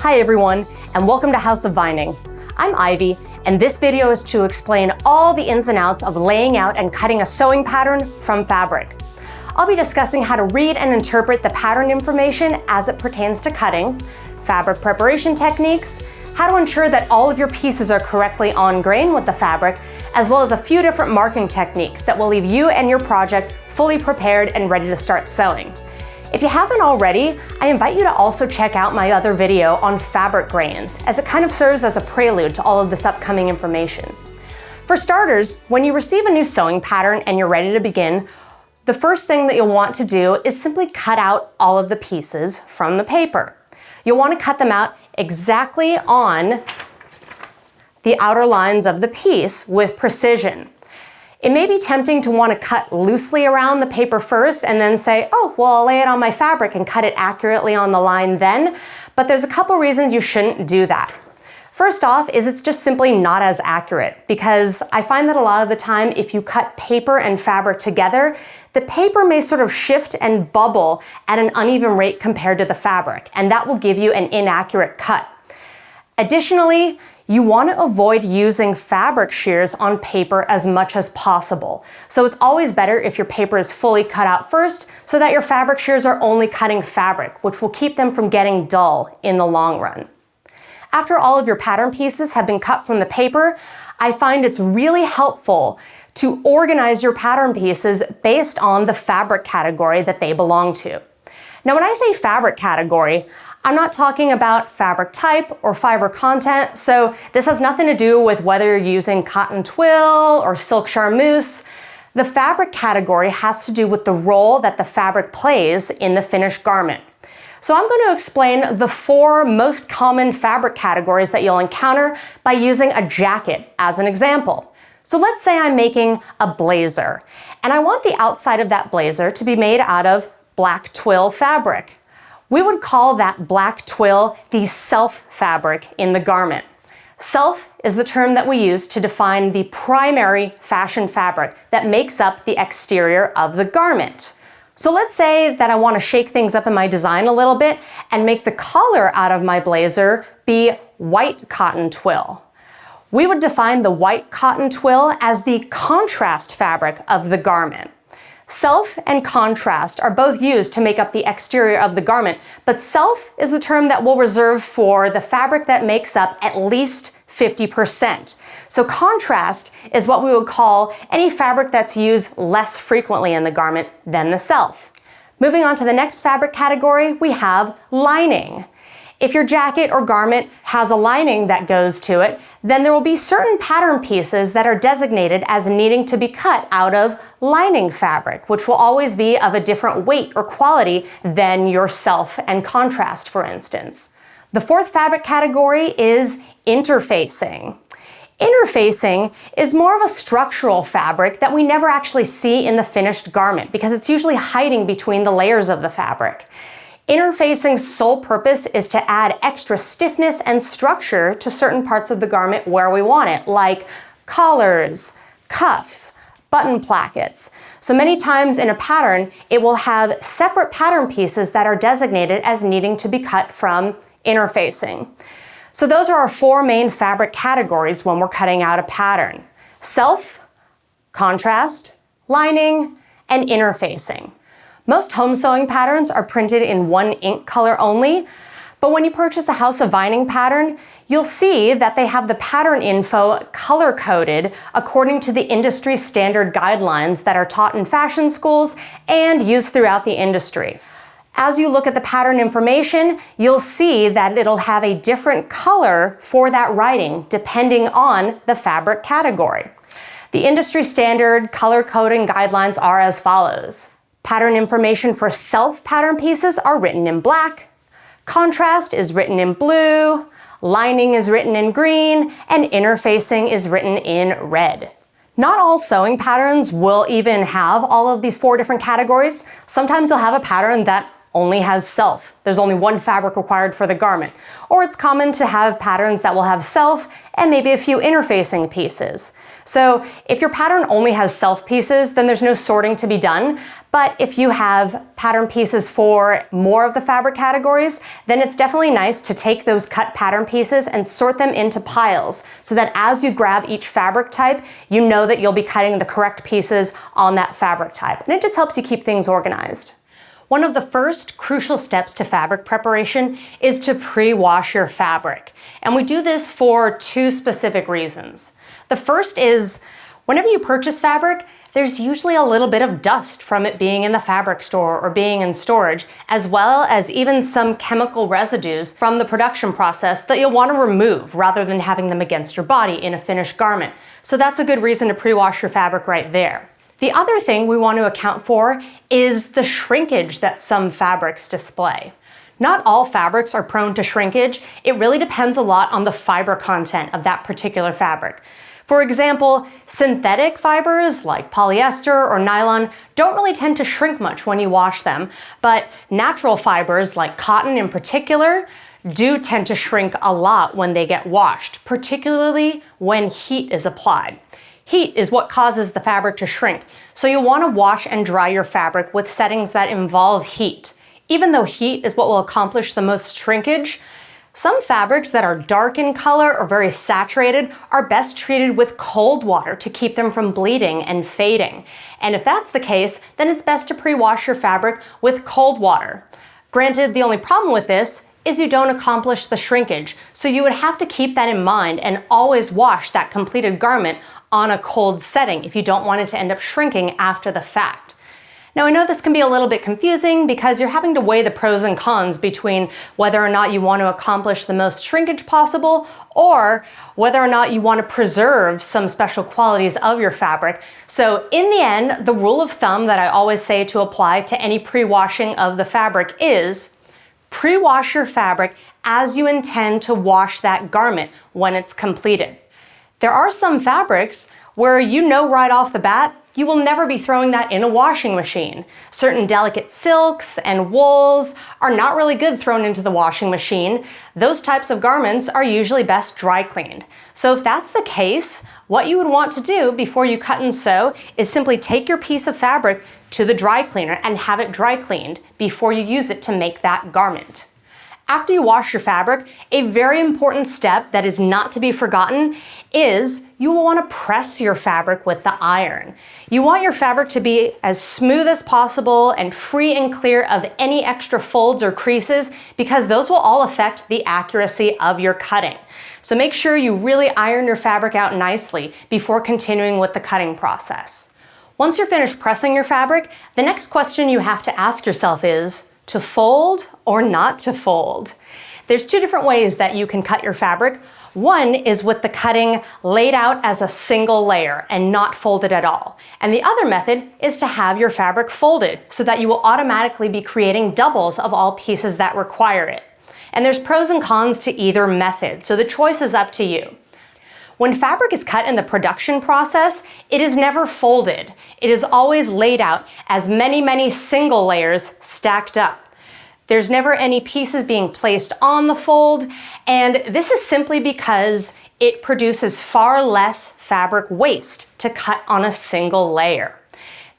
Hi everyone, and welcome to House of Vining. I'm Ivy, and this video is to explain all the ins and outs of laying out and cutting a sewing pattern from fabric. I'll be discussing how to read and interpret the pattern information as it pertains to cutting, fabric preparation techniques, how to ensure that all of your pieces are correctly on grain with the fabric, as well as a few different marking techniques that will leave you and your project fully prepared and ready to start sewing. If you haven't already, I invite you to also check out my other video on fabric grains, as it kind of serves as a prelude to all of this upcoming information. For starters, when you receive a new sewing pattern and you're ready to begin, the first thing that you'll want to do is simply cut out all of the pieces from the paper. You'll want to cut them out exactly on the outer lines of the piece with precision. It may be tempting to want to cut loosely around the paper first and then say, oh, well, I'll lay it on my fabric and cut it accurately on the line then, but there's a couple reasons you shouldn't do that. First off is it's just simply not as accurate, because I find that a lot of the time if you cut paper and fabric together, the paper may sort of shift and bubble at an uneven rate compared to the fabric, and that will give you an inaccurate cut. Additionally, you want to avoid using fabric shears on paper as much as possible. So it's always better if your paper is fully cut out first, so that your fabric shears are only cutting fabric, which will keep them from getting dull in the long run. After all of your pattern pieces have been cut from the paper, I find it's really helpful to organize your pattern pieces based on the fabric category that they belong to. Now, when I say fabric category, I'm not talking about fabric type or fiber content, so this has nothing to do with whether you're using cotton twill or silk charmeuse. The fabric category has to do with the role that the fabric plays in the finished garment. So I'm going to explain the 4 most common fabric categories that you'll encounter by using a jacket as an example. So let's say I'm making a blazer, and I want the outside of that blazer to be made out of black twill fabric. We would call that black twill the self fabric in the garment. Self is the term that we use to define the primary fashion fabric that makes up the exterior of the garment. So let's say that I want to shake things up in my design a little bit and make the collar out of my blazer be white cotton twill. We would define the white cotton twill as the contrast fabric of the garment. Self and contrast are both used to make up the exterior of the garment, but self is the term that we'll reserve for the fabric that makes up at least 50%. So contrast is what we would call any fabric that's used less frequently in the garment than the self. Moving on to the next fabric category, we have lining. If your jacket or garment has a lining that goes to it, then there will be certain pattern pieces that are designated as needing to be cut out of lining fabric, which will always be of a different weight or quality than your self and contrast, for instance. The 4th fabric category is interfacing. Interfacing is more of a structural fabric that we never actually see in the finished garment because it's usually hiding between the layers of the fabric. Interfacing's sole purpose is to add extra stiffness and structure to certain parts of the garment where we want it, like collars, cuffs, button plackets. So many times in a pattern, it will have separate pattern pieces that are designated as needing to be cut from interfacing. So those are our 4 main fabric categories when we're cutting out a pattern: self, contrast, lining, and interfacing. Most home sewing patterns are printed in one ink color only, but when you purchase a House of Vining pattern, you'll see that they have the pattern info color-coded according to the industry standard guidelines that are taught in fashion schools and used throughout the industry. As you look at the pattern information, you'll see that it'll have a different color for that writing depending on the fabric category. The industry standard color coding guidelines are as follows. Pattern information for self pattern pieces are written in black, contrast is written in blue, lining is written in green, and interfacing is written in red. Not all sewing patterns will even have all of these 4 different categories. Sometimes you'll have a pattern that only has self. There's only one fabric required for the garment. Or it's common to have patterns that will have self and maybe a few interfacing pieces. So if your pattern only has self pieces, then there's no sorting to be done. But if you have pattern pieces for more of the fabric categories, then it's definitely nice to take those cut pattern pieces and sort them into piles so that as you grab each fabric type, you know that you'll be cutting the correct pieces on that fabric type. And it just helps you keep things organized. One of the first crucial steps to fabric preparation is to pre-wash your fabric. And we do this for two specific reasons. The first is, whenever you purchase fabric, there's usually a little bit of dust from it being in the fabric store or being in storage, as well as even some chemical residues from the production process that you'll want to remove rather than having them against your body in a finished garment. So that's a good reason to pre-wash your fabric right there. The other thing we want to account for is the shrinkage that some fabrics display. Not all fabrics are prone to shrinkage. It really depends a lot on the fiber content of that particular fabric. For example, synthetic fibers like polyester or nylon don't really tend to shrink much when you wash them, but natural fibers like cotton in particular do tend to shrink a lot when they get washed, particularly when heat is applied. Heat is what causes the fabric to shrink, so you'll want to wash and dry your fabric with settings that involve heat. Even though heat is what will accomplish the most shrinkage, some fabrics that are dark in color or very saturated are best treated with cold water to keep them from bleeding and fading. And if that's the case, then it's best to pre-wash your fabric with cold water. Granted, the only problem with this is you don't accomplish the shrinkage, so you would have to keep that in mind and always wash that completed garment on a cold setting if you don't want it to end up shrinking after the fact. Now, I know this can be a little bit confusing because you're having to weigh the pros and cons between whether or not you want to accomplish the most shrinkage possible or whether or not you want to preserve some special qualities of your fabric. So in the end, the rule of thumb that I always say to apply to any pre-washing of the fabric is pre-wash your fabric as you intend to wash that garment when it's completed. There are some fabrics where you know right off the bat you will never be throwing that in a washing machine. Certain delicate silks and wools are not really good thrown into the washing machine. Those types of garments are usually best dry cleaned. So if that's the case, what you would want to do before you cut and sew is simply take your piece of fabric to the dry cleaner and have it dry cleaned before you use it to make that garment. After you wash your fabric, a very important step that is not to be forgotten is you will want to press your fabric with the iron. You want your fabric to be as smooth as possible and free and clear of any extra folds or creases because those will all affect the accuracy of your cutting. So make sure you really iron your fabric out nicely before continuing with the cutting process. Once you're finished pressing your fabric, the next question you have to ask yourself is, to fold or not to fold? There's two different ways that you can cut your fabric. One is with the cutting laid out as a single layer and not folded at all. And the other method is to have your fabric folded so that you will automatically be creating doubles of all pieces that require it. And there's pros and cons to either method, so the choice is up to you. When fabric is cut in the production process, it is never folded. It is always laid out as many single layers stacked up. There's never any pieces being placed on the fold, and this is simply because it produces far less fabric waste to cut on a single layer.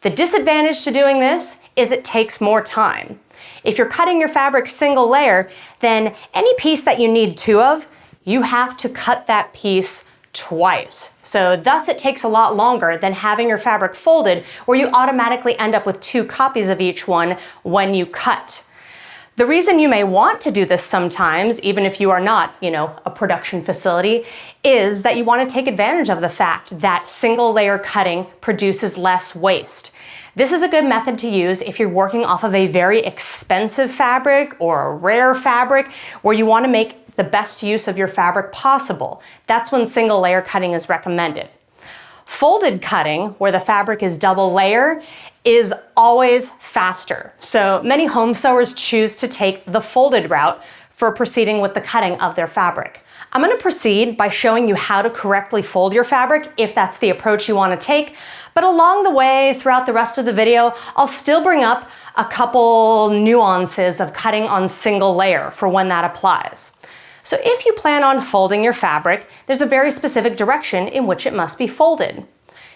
The disadvantage to doing this is it takes more time. If you're cutting your fabric single layer, then any piece that you need two of, you have to cut that piece twice. So thus it takes a lot longer than having your fabric folded where you automatically end up with two copies of each one when you cut. The reason you may want to do this sometimes, even if you are not, a production facility, is that you want to take advantage of the fact that single layer cutting produces less waste. This is a good method to use if you're working off of a very expensive fabric or a rare fabric where you want to make the best use of your fabric possible. That's when single layer cutting is recommended. Folded cutting, where the fabric is double layer, is always faster. So many home sewers choose to take the folded route for proceeding with the cutting of their fabric. I'm going to proceed by showing you how to correctly fold your fabric if that's the approach you want to take, but along the way, throughout the rest of the video, I'll still bring up a couple nuances of cutting on single layer for when that applies. So if you plan on folding your fabric, there's a very specific direction in which it must be folded.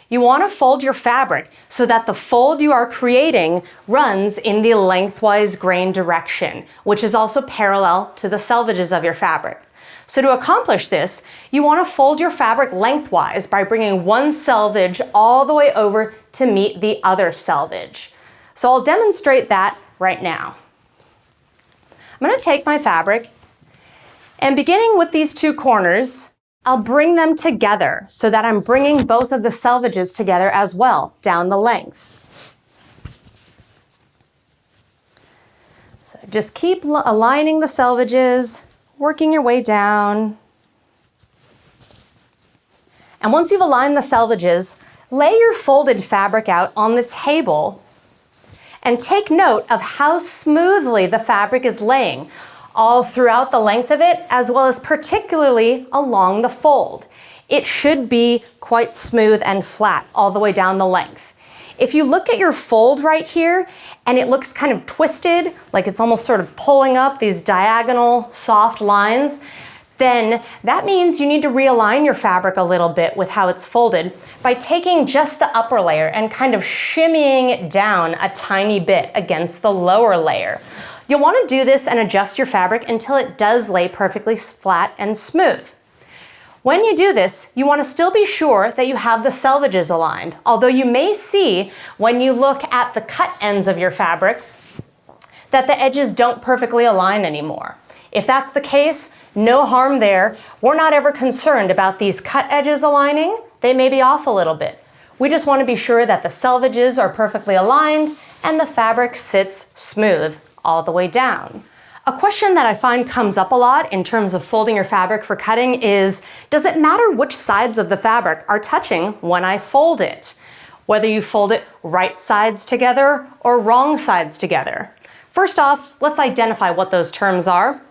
You want to fold your fabric so that the fold you are creating runs in the lengthwise grain direction, which is also parallel to the selvages of your fabric. So to accomplish this, you want to fold your fabric lengthwise by bringing one selvage all the way over to meet the other selvage. So I'll demonstrate that right now. I'm going to take my fabric, and beginning with these two corners, I'll bring them together so that I'm bringing both of the selvages together as well down the length. So just keep aligning the selvages, working your way down. And once you've aligned the selvages, lay your folded fabric out on the table and take note of how smoothly the fabric is laying all throughout the length of it, as well as particularly along the fold. It should be quite smooth and flat all the way down the length. If you look at your fold right here and it looks kind of twisted, like it's almost sort of pulling up these diagonal soft lines, then that means you need to realign your fabric a little bit with how it's folded by taking just the upper layer and kind of shimmying it down a tiny bit against the lower layer. You'll want to do this and adjust your fabric until it does lay perfectly flat and smooth. When you do this, you want to still be sure that you have the selvages aligned, although you may see when you look at the cut ends of your fabric that the edges don't perfectly align anymore. If that's the case, no harm there. We're not ever concerned about these cut edges aligning. They may be off a little bit. We just want to be sure that the selvages are perfectly aligned and the fabric sits smooth all the way down. A question that I find comes up a lot in terms of folding your fabric for cutting is, does it matter which sides of the fabric are touching when I fold it? Whether you fold it right sides together or wrong sides together. First off, let's identify what those terms are.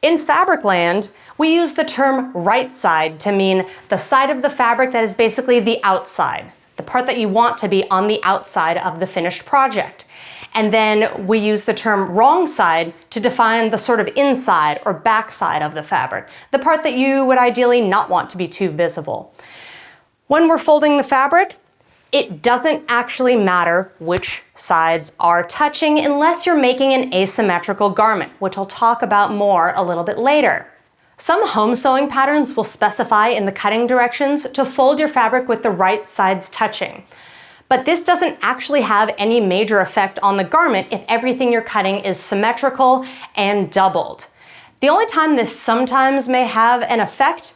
In fabric land, we use the term right side to mean the side of the fabric that is basically the outside, the part that you want to be on the outside of the finished project. And then we use the term wrong side to define the sort of inside or back side of the fabric, the part that you would ideally not want to be too visible. When we're folding the fabric, it doesn't actually matter which sides are touching unless you're making an asymmetrical garment, which I'll talk about more a little bit later. Some home sewing patterns will specify in the cutting directions to fold your fabric with the right sides touching. But this doesn't actually have any major effect on the garment if everything you're cutting is symmetrical and doubled. The only time this sometimes may have an effect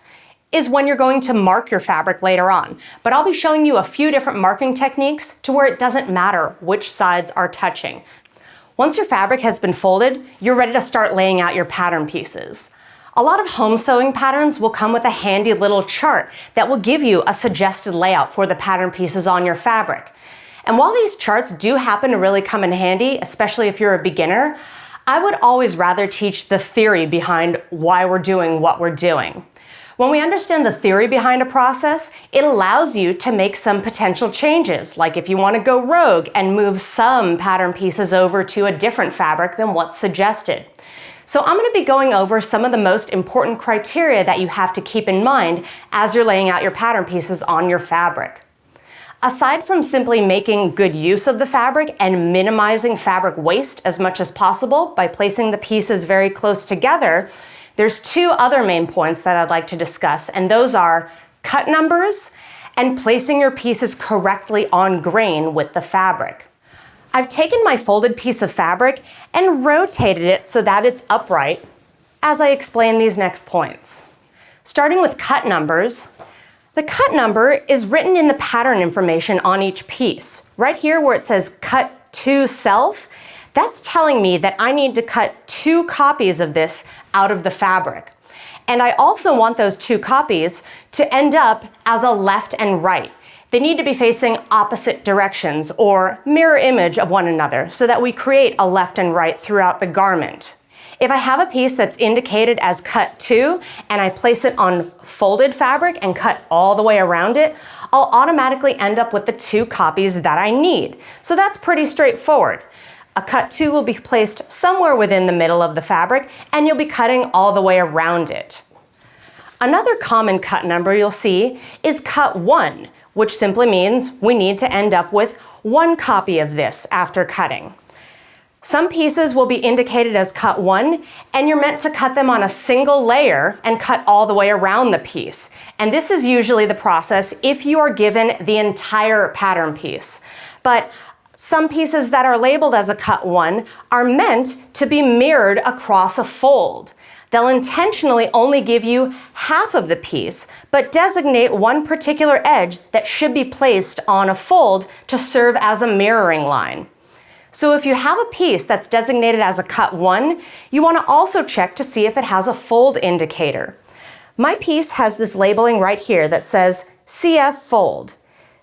is when you're going to mark your fabric later on. But I'll be showing you a few different marking techniques to where it doesn't matter which sides are touching. Once your fabric has been folded, you're ready to start laying out your pattern pieces. A lot of home sewing patterns will come with a handy little chart that will give you a suggested layout for the pattern pieces on your fabric. And while these charts do happen to really come in handy, especially if you're a beginner, I would always rather teach the theory behind why we're doing what we're doing. When we understand the theory behind a process, it allows you to make some potential changes, like if you want to go rogue and move some pattern pieces over to a different fabric than what's suggested. So I'm going to be going over some of the most important criteria that you have to keep in mind as you're laying out your pattern pieces on your fabric. Aside from simply making good use of the fabric and minimizing fabric waste as much as possible by placing the pieces very close together, there's two other main points that I'd like to discuss, and those are cut numbers and placing your pieces correctly on grain with the fabric. I've taken my folded piece of fabric and rotated it so that it's upright as I explain these next points. Starting with cut numbers, the cut number is written in the pattern information on each piece. Right here where it says cut to self, that's telling me that I need to cut 2 copies of this out of the fabric. And I also want those 2 copies to end up as a left and right. They need to be facing opposite directions or mirror image of one another so that we create a left and right throughout the garment. If I have a piece that's indicated as cut 2 and I place it on folded fabric and cut all the way around it, I'll automatically end up with the 2 copies that I need. So that's pretty straightforward. A cut 2 will be placed somewhere within the middle of the fabric and you'll be cutting all the way around it. Another common cut number you'll see is cut 1, which simply means we need to end up with 1 copy of this after cutting. Some pieces will be indicated as cut 1, and you're meant to cut them on a single layer and cut all the way around the piece. And this is usually the process if you are given the entire pattern piece. But some pieces that are labeled as a cut 1 are meant to be mirrored across a fold. They'll intentionally only give you half of the piece, but designate one particular edge that should be placed on a fold to serve as a mirroring line. So if you have a piece that's designated as a cut 1, you want to also check to see if it has a fold indicator. My piece has this labeling right here that says CF fold.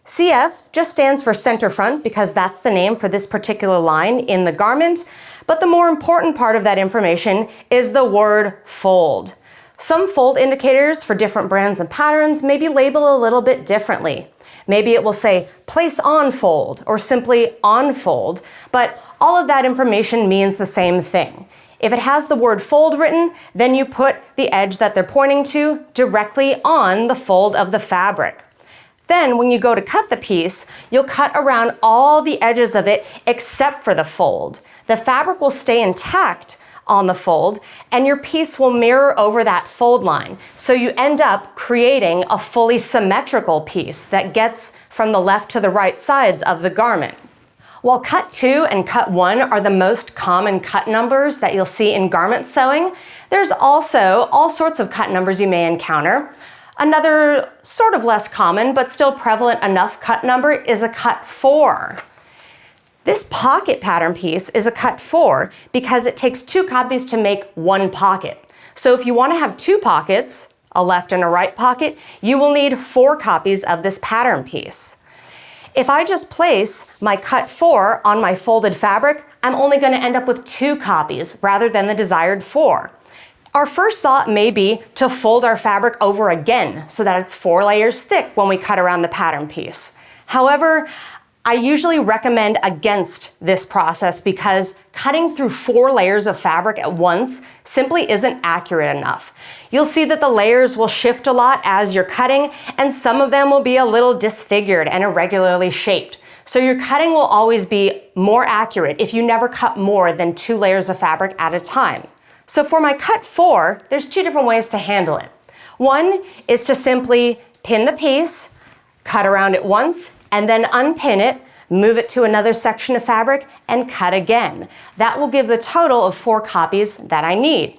CF just stands for center front because that's the name for this particular line in the garment, but the more important part of that information is the word fold. Some fold indicators for different brands and patterns may be labeled a little bit differently. Maybe it will say place on fold or simply on fold, but all of that information means the same thing. If it has the word fold written, then you put the edge that they're pointing to directly on the fold of the fabric. Then when you go to cut the piece, you'll cut around all the edges of it except for the fold. The fabric will stay intact on the fold and your piece will mirror over that fold line. So you end up creating a fully symmetrical piece that gets from the left to the right sides of the garment. While cut 2 and cut 1 are the most common cut numbers that you'll see in garment sewing, there's also all sorts of cut numbers you may encounter. Another sort of less common but still prevalent enough cut number is a cut 4. This pocket pattern piece is a cut 4 because it takes 2 copies to make 1 pocket. So if you want to have 2 pockets, a left and a right pocket, you will need 4 copies of this pattern piece. If I just place my cut 4 on my folded fabric, I'm only going to end up with 2 copies rather than the desired 4. Our first thought may be to fold our fabric over again so that it's 4 layers thick when we cut around the pattern piece. However, I usually recommend against this process because cutting through 4 layers of fabric at once simply isn't accurate enough. You'll see that the layers will shift a lot as you're cutting, and some of them will be a little disfigured and irregularly shaped. So your cutting will always be more accurate if you never cut more than 2 layers of fabric at a time. So for my cut 4, there's 2 different ways to handle it. One is to simply pin the piece, cut around it once, and then unpin it, move it to another section of fabric, and cut again. That will give the total of 4 copies that I need.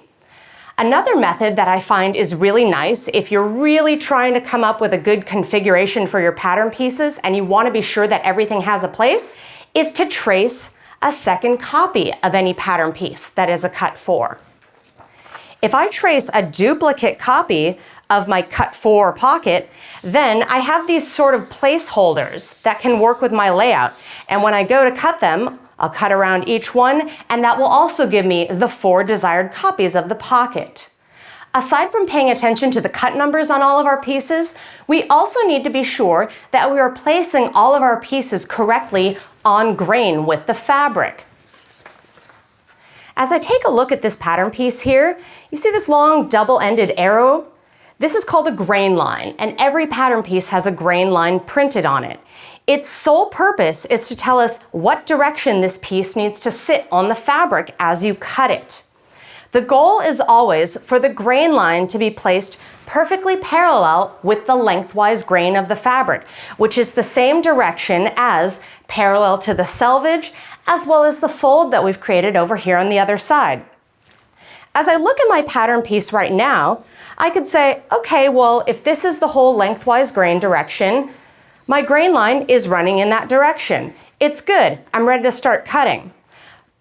Another method that I find is really nice if you're really trying to come up with a good configuration for your pattern pieces and you want to be sure that everything has a place, is to trace a second copy of any pattern piece that is a cut 4. If I trace a duplicate copy of my cut 4 pocket, then I have these sort of placeholders that can work with my layout. And when I go to cut them, I'll cut around each one, and that will also give me the 4 desired copies of the pocket. Aside from paying attention to the cut numbers on all of our pieces, we also need to be sure that we are placing all of our pieces correctly on grain with the fabric. As I take a look at this pattern piece here, you see this long double-ended arrow? This is called a grain line, and every pattern piece has a grain line printed on it. Its sole purpose is to tell us what direction this piece needs to sit on the fabric as you cut it. The goal is always for the grain line to be placed perfectly parallel with the lengthwise grain of the fabric, which is the same direction as parallel to the selvage, as well as the fold that we've created over here on the other side. As I look at my pattern piece right now, I could say, okay, well, if this is the whole lengthwise grain direction, my grain line is running in that direction. It's good. I'm ready to start cutting.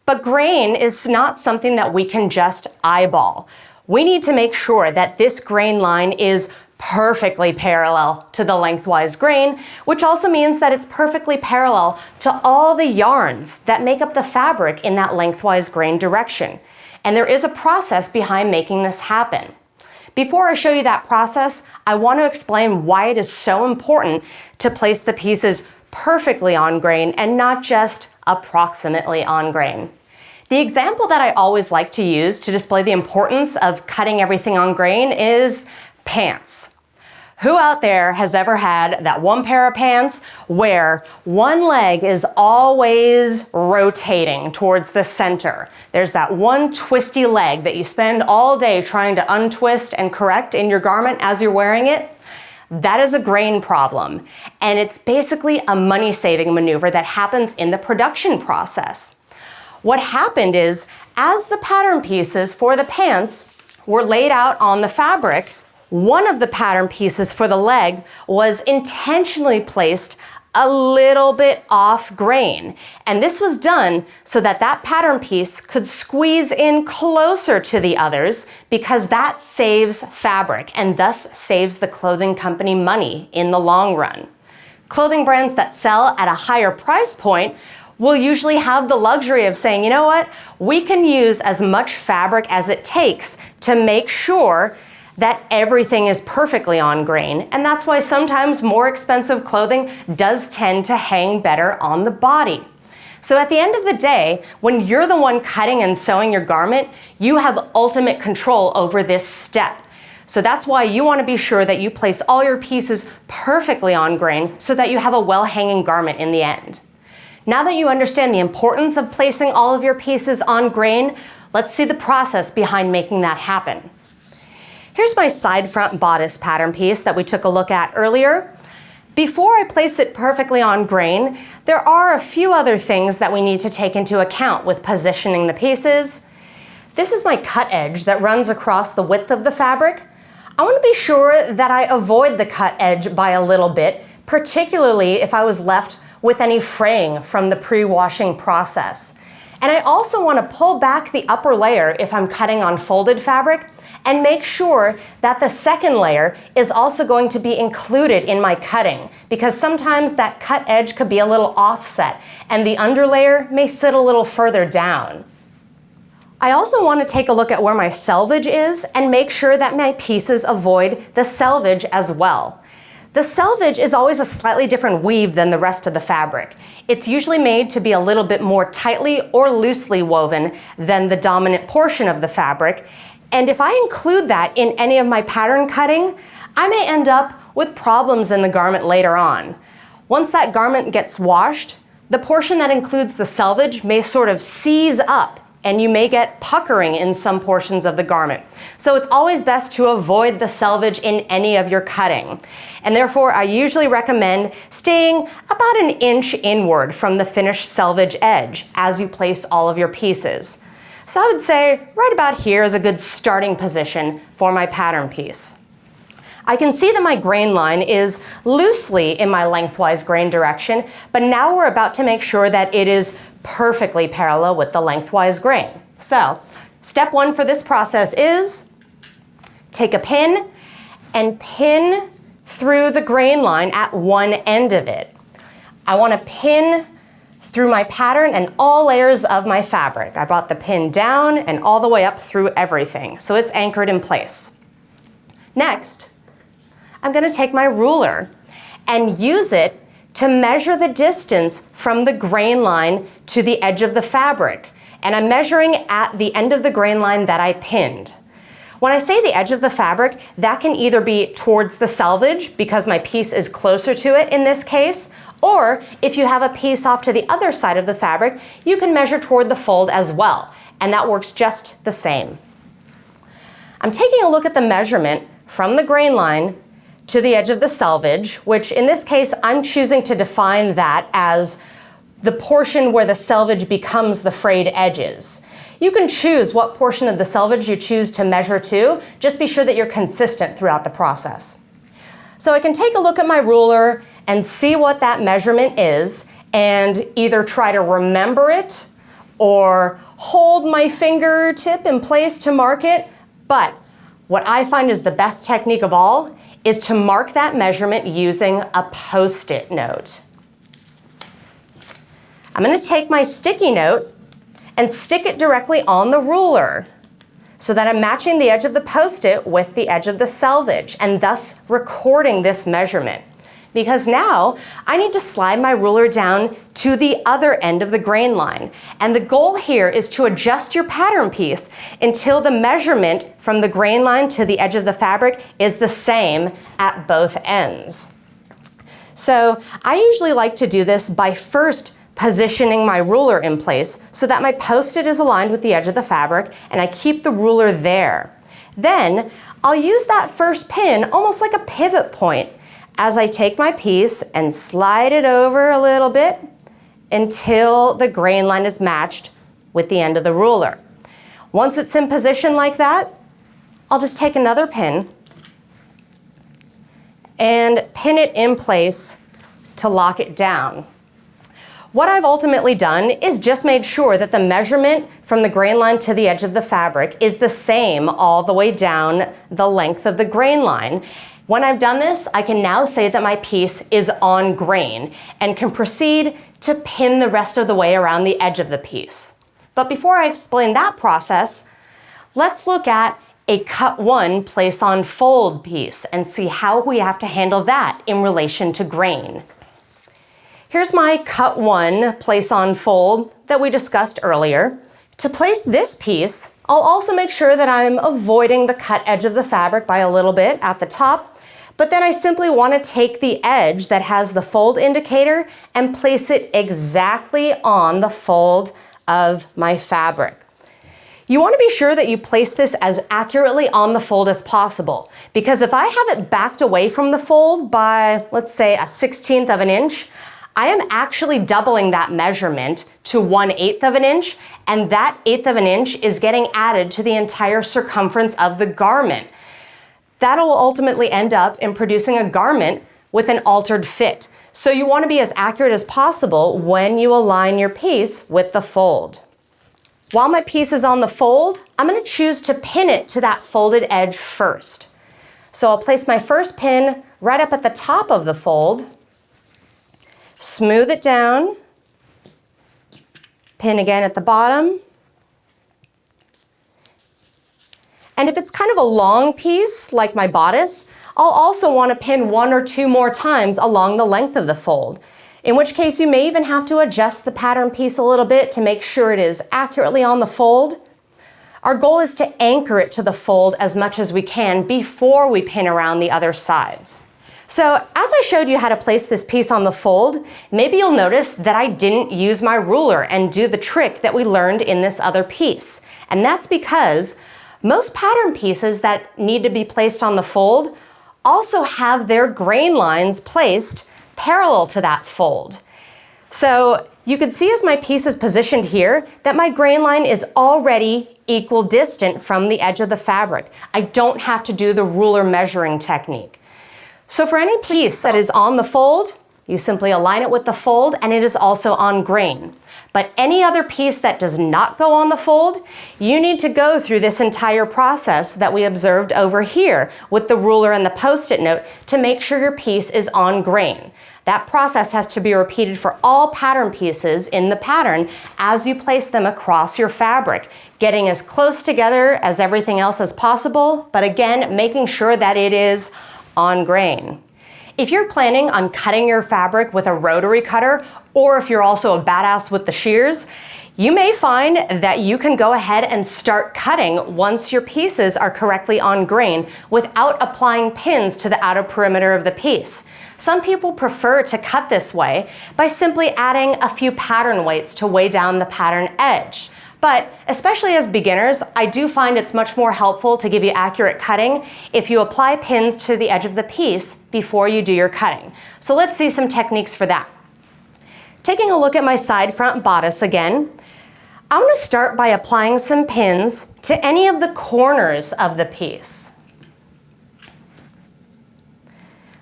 But grain is not something that we can just eyeball. We need to make sure that this grain line is perfectly parallel to the lengthwise grain, which also means that it's perfectly parallel to all the yarns that make up the fabric in that lengthwise grain direction. And there is a process behind making this happen. Before I show you that process, I want to explain why it is so important to place the pieces perfectly on grain and not just approximately on grain. The example that I always like to use to display the importance of cutting everything on grain is pants. Who out there has ever had that one pair of pants where one leg is always rotating towards the center? There's that one twisty leg that you spend all day trying to untwist and correct in your garment as you're wearing it. That is a grain problem, and it's basically a money-saving maneuver that happens in the production process. What happened is, as the pattern pieces for the pants were laid out on the fabric, one of the pattern pieces for the leg was intentionally placed a little bit off grain. And this was done so that that pattern piece could squeeze in closer to the others, because that saves fabric and thus saves the clothing company money in the long run. Clothing brands that sell at a higher price point will usually have the luxury of saying, you know what, we can use as much fabric as it takes to make sure that everything is perfectly on grain, and that's why sometimes more expensive clothing does tend to hang better on the body. So at the end of the day, when you're the one cutting and sewing your garment, you have ultimate control over this step. So that's why you want to be sure that you place all your pieces perfectly on grain so that you have a well-hanging garment in the end. Now that you understand the importance of placing all of your pieces on grain, let's see the process behind making that happen. Here's my side front bodice pattern piece that we took a look at earlier. Before I place it perfectly on grain, there are a few other things that we need to take into account with positioning the pieces. This is my cut edge that runs across the width of the fabric. I want to be sure that I avoid the cut edge by a little bit, particularly if I was left with any fraying from the pre-washing process. And I also want to pull back the upper layer if I'm cutting on folded fabric, and make sure that the second layer is also going to be included in my cutting, because sometimes that cut edge could be a little offset and the underlayer may sit a little further down. I also want to take a look at where my selvage is and make sure that my pieces avoid the selvage as well. The selvage is always a slightly different weave than the rest of the fabric. It's usually made to be a little bit more tightly or loosely woven than the dominant portion of the fabric. And if I include that in any of my pattern cutting, I may end up with problems in the garment later on. Once that garment gets washed, the portion that includes the selvage may sort of seize up, and you may get puckering in some portions of the garment. So it's always best to avoid the selvage in any of your cutting. And therefore, I usually recommend staying about an inch inward from the finished selvage edge as you place all of your pieces. So I would say right about here is a good starting position for my pattern piece. I can see that my grain line is loosely in my lengthwise grain direction, but now we're about to make sure that it is perfectly parallel with the lengthwise grain. So step one for this process is take a pin and pin through the grain line at one end of it. I want to pin through my pattern and all layers of my fabric. I brought the pin down and all the way up through everything, so it's anchored in place. Next, I'm going to take my ruler and use it to measure the distance from the grain line to the edge of the fabric. And I'm measuring at the end of the grain line that I pinned. When I say the edge of the fabric, that can either be towards the selvage because my piece is closer to it in this case, or if you have a piece off to the other side of the fabric, you can measure toward the fold as well, and that works just the same. I'm taking a look at the measurement from the grain line to the edge of the selvage, which in this case, I'm choosing to define that as the portion where the selvage becomes the frayed edges. You can choose what portion of the selvage you choose to measure to. Just be sure that you're consistent throughout the process. So I can take a look at my ruler and see what that measurement is and either try to remember it or hold my fingertip in place to mark it. But what I find is the best technique of all is to mark that measurement using a Post-it note. I'm going to take my sticky note and stick it directly on the ruler so that I'm matching the edge of the Post-it with the edge of the selvage and thus recording this measurement. Because now I need to slide my ruler down to the other end of the grain line. And the goal here is to adjust your pattern piece until the measurement from the grain line to the edge of the fabric is the same at both ends. So I usually like to do this by first positioning my ruler in place so that my Post-it is aligned with the edge of the fabric and I keep the ruler there. Then I'll use that first pin almost like a pivot point as I take my piece and slide it over a little bit until the grain line is matched with the end of the ruler. Once it's in position like that, I'll just take another pin and pin it in place to lock it down. What I've ultimately done is just made sure that the measurement from the grain line to the edge of the fabric is the same all the way down the length of the grain line. When I've done this, I can now say that my piece is on grain and can proceed to pin the rest of the way around the edge of the piece. But before I explain that process, let's look at a cut one place on fold piece and see how we have to handle that in relation to grain. Here's my cut one place on fold that we discussed earlier. To place this piece, I'll also make sure that I'm avoiding the cut edge of the fabric by a little bit at the top, but then I simply want to take the edge that has the fold indicator and place it exactly on the fold of my fabric. You want to be sure that you place this as accurately on the fold as possible, because if I have it backed away from the fold by, let's say, 1/16 of an inch, I am actually doubling that measurement to 1/8 of an inch, and that 1/8 of an inch is getting added to the entire circumference of the garment. That'll ultimately end up in producing a garment with an altered fit. So you want to be as accurate as possible when you align your piece with the fold. While my piece is on the fold, I'm going to choose to pin it to that folded edge first. So I'll place my first pin right up at the top of the fold, smooth it down, pin again at the bottom. And if it's kind of a long piece, like my bodice, I'll also want to pin 1 or 2 more times along the length of the fold, in which case you may even have to adjust the pattern piece a little bit to make sure it is accurately on the fold. Our goal is to anchor it to the fold as much as we can before we pin around the other sides. So as I showed you how to place this piece on the fold, maybe you'll notice that I didn't use my ruler and do the trick that we learned in this other piece. And that's because most pattern pieces that need to be placed on the fold also have their grain lines placed parallel to that fold. So you can see as my piece is positioned here that my grain line is already equal distant from the edge of the fabric. I don't have to do the ruler measuring technique. So for any piece that is on the fold, you simply align it with the fold and it is also on grain. But any other piece that does not go on the fold, you need to go through this entire process that we observed over here with the ruler and the Post-it note to make sure your piece is on grain. That process has to be repeated for all pattern pieces in the pattern as you place them across your fabric, getting as close together as everything else as possible, but again, making sure that it is on grain. If you're planning on cutting your fabric with a rotary cutter, or if you're also a badass with the shears, you may find that you can go ahead and start cutting once your pieces are correctly on grain without applying pins to the outer perimeter of the piece. Some people prefer to cut this way by simply adding a few pattern weights to weigh down the pattern edge. But especially as beginners, I do find it's much more helpful to give you accurate cutting if you apply pins to the edge of the piece before you do your cutting. So let's see some techniques for that. Taking a look at my side front bodice again, I'm going to start by applying some pins to any of the corners of the piece.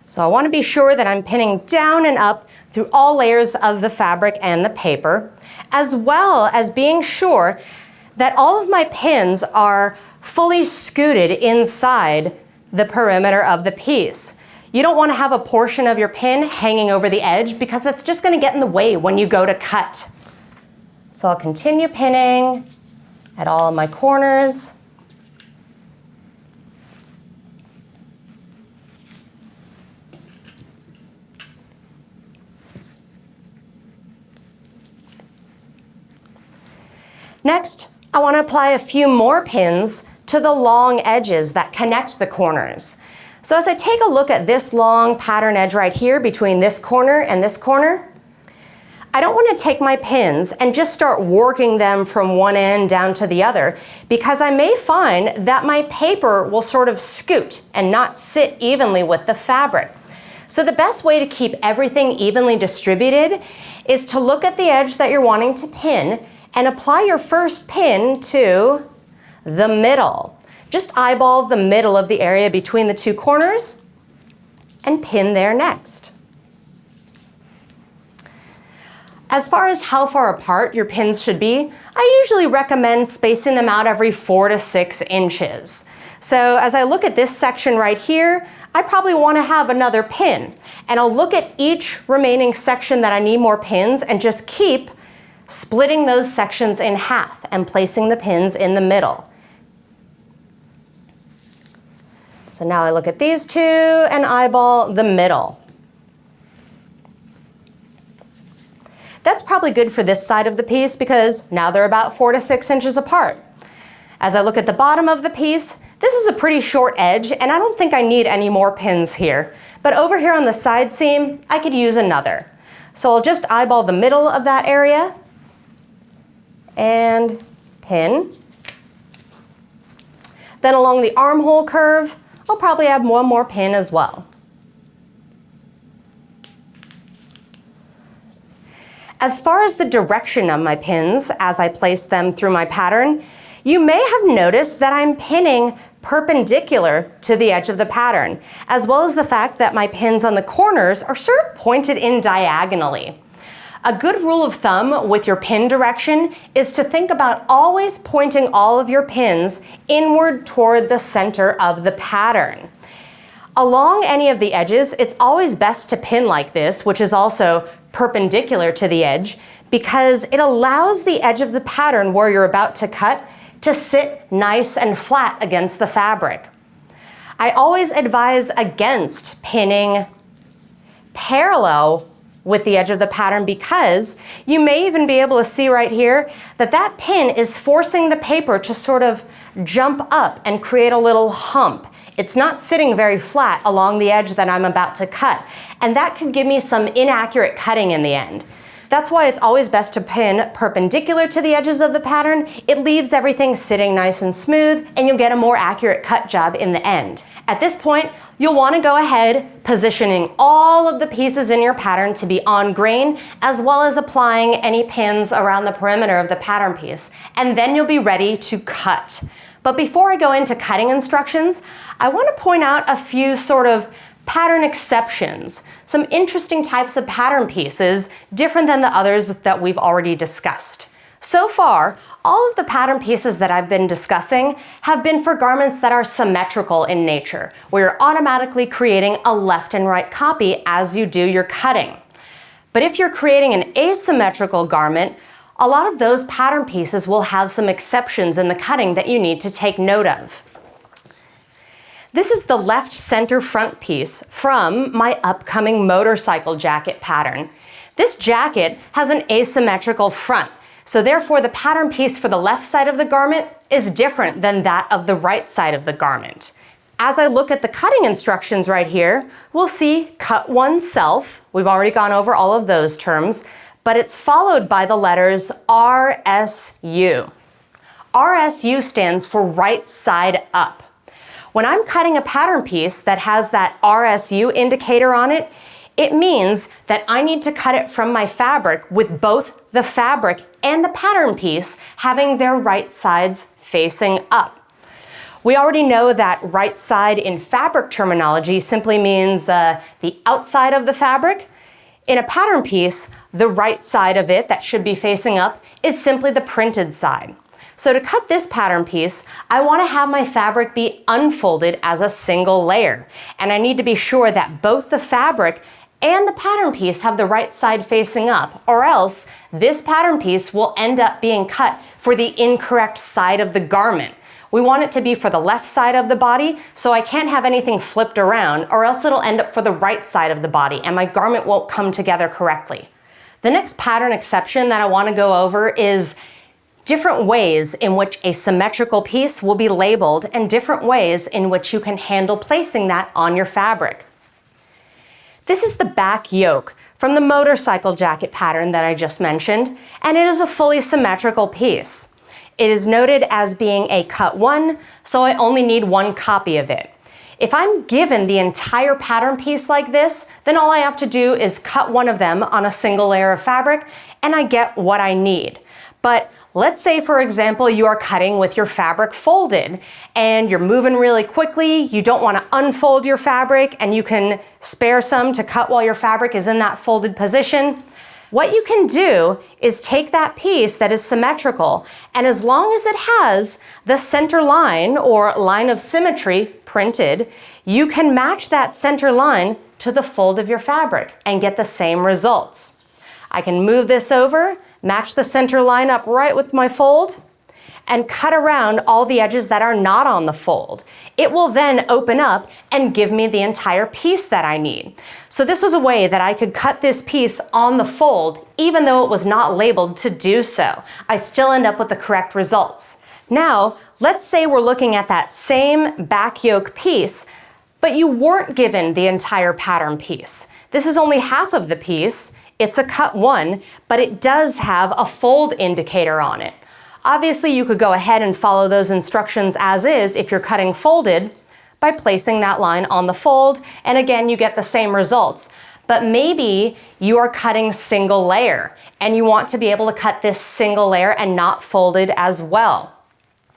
So I want to be sure that I'm pinning down and up through all layers of the fabric and the paper, as well as being sure that all of my pins are fully scooted inside the perimeter of the piece. You don't want to have a portion of your pin hanging over the edge because that's just going to get in the way when you go to cut. So I'll continue pinning at all of my corners. Next, I want to apply a few more pins to the long edges that connect the corners. So as I take a look at this long pattern edge right here between this corner and this corner, I don't want to take my pins and just start working them from one end down to the other, because I may find that my paper will sort of scoot and not sit evenly with the fabric. So the best way to keep everything evenly distributed is to look at the edge that you're wanting to pin and apply your first pin to the middle. Just eyeball the middle of the area between the two corners and pin there next. As far as how far apart your pins should be, I usually recommend spacing them out every 4 to 6 inches. So as I look at this section right here, I probably want to have another pin. And I'll look at each remaining section that I need more pins and just keep splitting those sections in half and placing the pins in the middle. So now I look at these two and eyeball the middle. That's probably good for this side of the piece because now they're about 4 to 6 inches apart. As I look at the bottom of the piece, this is a pretty short edge and I don't think I need any more pins here. But over here on the side seam, I could use another. So I'll just eyeball the middle of that area and pin. Then along the armhole curve, I'll probably add one more pin as well. As far as the direction of my pins as I place them through my pattern, you may have noticed that I'm pinning perpendicular to the edge of the pattern, as well as the fact that my pins on the corners are sort of pointed in diagonally. A good rule of thumb with your pin direction is to think about always pointing all of your pins inward toward the center of the pattern. Along any of the edges, it's always best to pin like this, which is also perpendicular to the edge, because it allows the edge of the pattern where you're about to cut to sit nice and flat against the fabric. I always advise against pinning parallel with the edge of the pattern because you may even be able to see right here that that pin is forcing the paper to sort of jump up and create a little hump. It's not sitting very flat along the edge that I'm about to cut, and that could give me some inaccurate cutting in the end. That's why it's always best to pin perpendicular to the edges of the pattern. It leaves everything sitting nice and smooth, and you'll get a more accurate cut job in the end. At this point, you'll want to go ahead positioning all of the pieces in your pattern to be on grain, as well as applying any pins around the perimeter of the pattern piece, and then you'll be ready to cut. But before I go into cutting instructions, I want to point out a few sort of pattern exceptions, some interesting types of pattern pieces different than the others that we've already discussed. So far, all of the pattern pieces that I've been discussing have been for garments that are symmetrical in nature, where you're automatically creating a left and right copy as you do your cutting. But if you're creating an asymmetrical garment, a lot of those pattern pieces will have some exceptions in the cutting that you need to take note of. This is the left center front piece from my upcoming motorcycle jacket pattern. This jacket has an asymmetrical front, so therefore the pattern piece for the left side of the garment is different than that of the right side of the garment. As I look at the cutting instructions right here, we'll see cut oneself. We've already gone over all of those terms, but it's followed by the letters RSU. RSU stands for right side up. When I'm cutting a pattern piece that has that RSU indicator on it, it means that I need to cut it from my fabric with both the fabric and the pattern piece having their right sides facing up. We already know that right side in fabric terminology simply means the outside of the fabric. In a pattern piece, the right side of it that should be facing up is simply the printed side. So to cut this pattern piece, I want to have my fabric be unfolded as a single layer. And I need to be sure that both the fabric and the pattern piece have the right side facing up, or else this pattern piece will end up being cut for the incorrect side of the garment. We want it to be for the left side of the body, so I can't have anything flipped around, or else it'll end up for the right side of the body and my garment won't come together correctly. The next pattern exception that I want to go over is different ways in which a symmetrical piece will be labeled and different ways in which you can handle placing that on your fabric. This is the back yoke from the motorcycle jacket pattern that I just mentioned, and it is a fully symmetrical piece. It is noted as being a cut 1, so I only need one copy of it. If I'm given the entire pattern piece like this, then all I have to do is cut one of them on a single layer of fabric and I get what I need. But let's say, for example, you are cutting with your fabric folded and you're moving really quickly, you don't want to unfold your fabric and you can spare some to cut while your fabric is in that folded position. What you can do is take that piece that is symmetrical, and as long as it has the center line or line of symmetry printed, you can match that center line to the fold of your fabric and get the same results. I can move this over, match the center line up right with my fold, and cut around all the edges that are not on the fold. It will then open up and give me the entire piece that I need. So this was a way that I could cut this piece on the fold, even though it was not labeled to do so. I still end up with the correct results. Now, let's say we're looking at that same back yoke piece, but you weren't given the entire pattern piece. This is only half of the piece. It's a cut 1, but it does have a fold indicator on it. Obviously, you could go ahead and follow those instructions as is if you're cutting folded by placing that line on the fold, and again, you get the same results. But maybe you are cutting single layer and you want to be able to cut this single layer and not folded as well.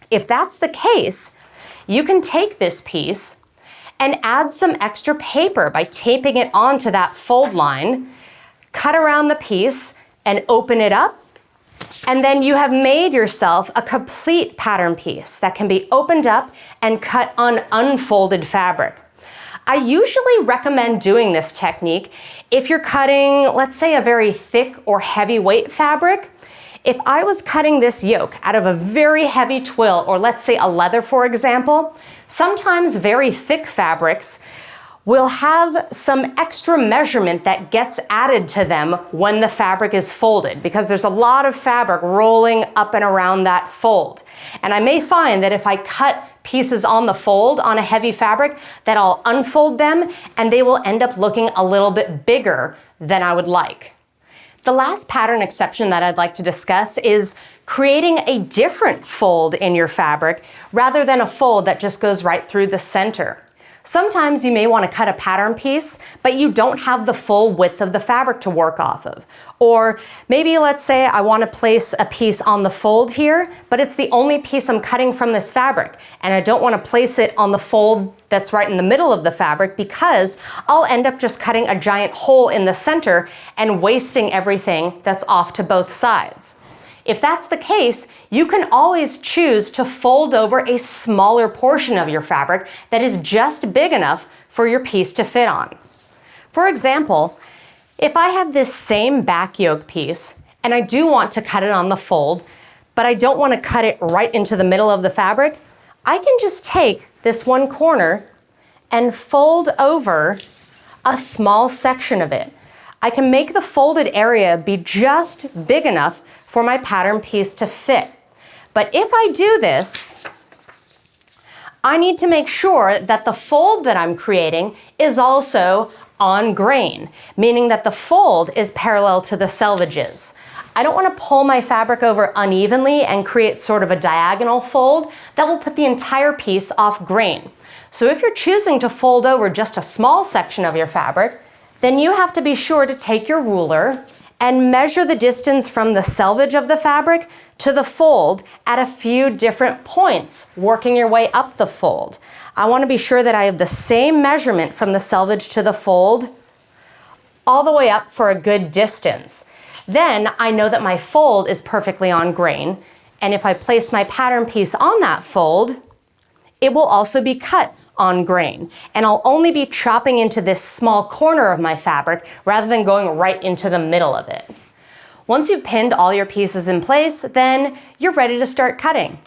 If that's the case, you can take this piece and add some extra paper by taping it onto that fold line, cut around the piece and open it up, and then you have made yourself a complete pattern piece that can be opened up and cut on unfolded fabric. I usually recommend doing this technique if you're cutting, let's say, a very thick or heavyweight fabric. If I was cutting this yoke out of a very heavy twill, or let's say a leather, for example, sometimes very thick fabrics will have some extra measurement that gets added to them when the fabric is folded, because there's a lot of fabric rolling up and around that fold. And I may find that if I cut pieces on the fold on a heavy fabric, that I'll unfold them and they will end up looking a little bit bigger than I would like. The last pattern exception that I'd like to discuss is creating a different fold in your fabric rather than a fold that just goes right through the center. Sometimes you may want to cut a pattern piece, but you don't have the full width of the fabric to work off of. Or maybe let's say I want to place a piece on the fold here, but it's the only piece I'm cutting from this fabric, and I don't want to place it on the fold that's right in the middle of the fabric because I'll end up just cutting a giant hole in the center and wasting everything that's off to both sides. If that's the case, you can always choose to fold over a smaller portion of your fabric that is just big enough for your piece to fit on. For example, if I have this same back yoke piece and I do want to cut it on the fold, but I don't want to cut it right into the middle of the fabric, I can just take this one corner and fold over a small section of it. I can make the folded area be just big enough for my pattern piece to fit. But if I do this, I need to make sure that the fold that I'm creating is also on grain, meaning that the fold is parallel to the selvages. I don't want to pull my fabric over unevenly and create sort of a diagonal fold that will put the entire piece off grain. So if you're choosing to fold over just a small section of your fabric, then you have to be sure to take your ruler and measure the distance from the selvage of the fabric to the fold at a few different points, working your way up the fold. I want to be sure that I have the same measurement from the selvage to the fold all the way up for a good distance. Then I know that my fold is perfectly on grain, and if I place my pattern piece on that fold, it will also be cut on grain. And I'll only be chopping into this small corner of my fabric rather than going right into the middle of it. Once you've pinned all your pieces in place, then you're ready to start cutting.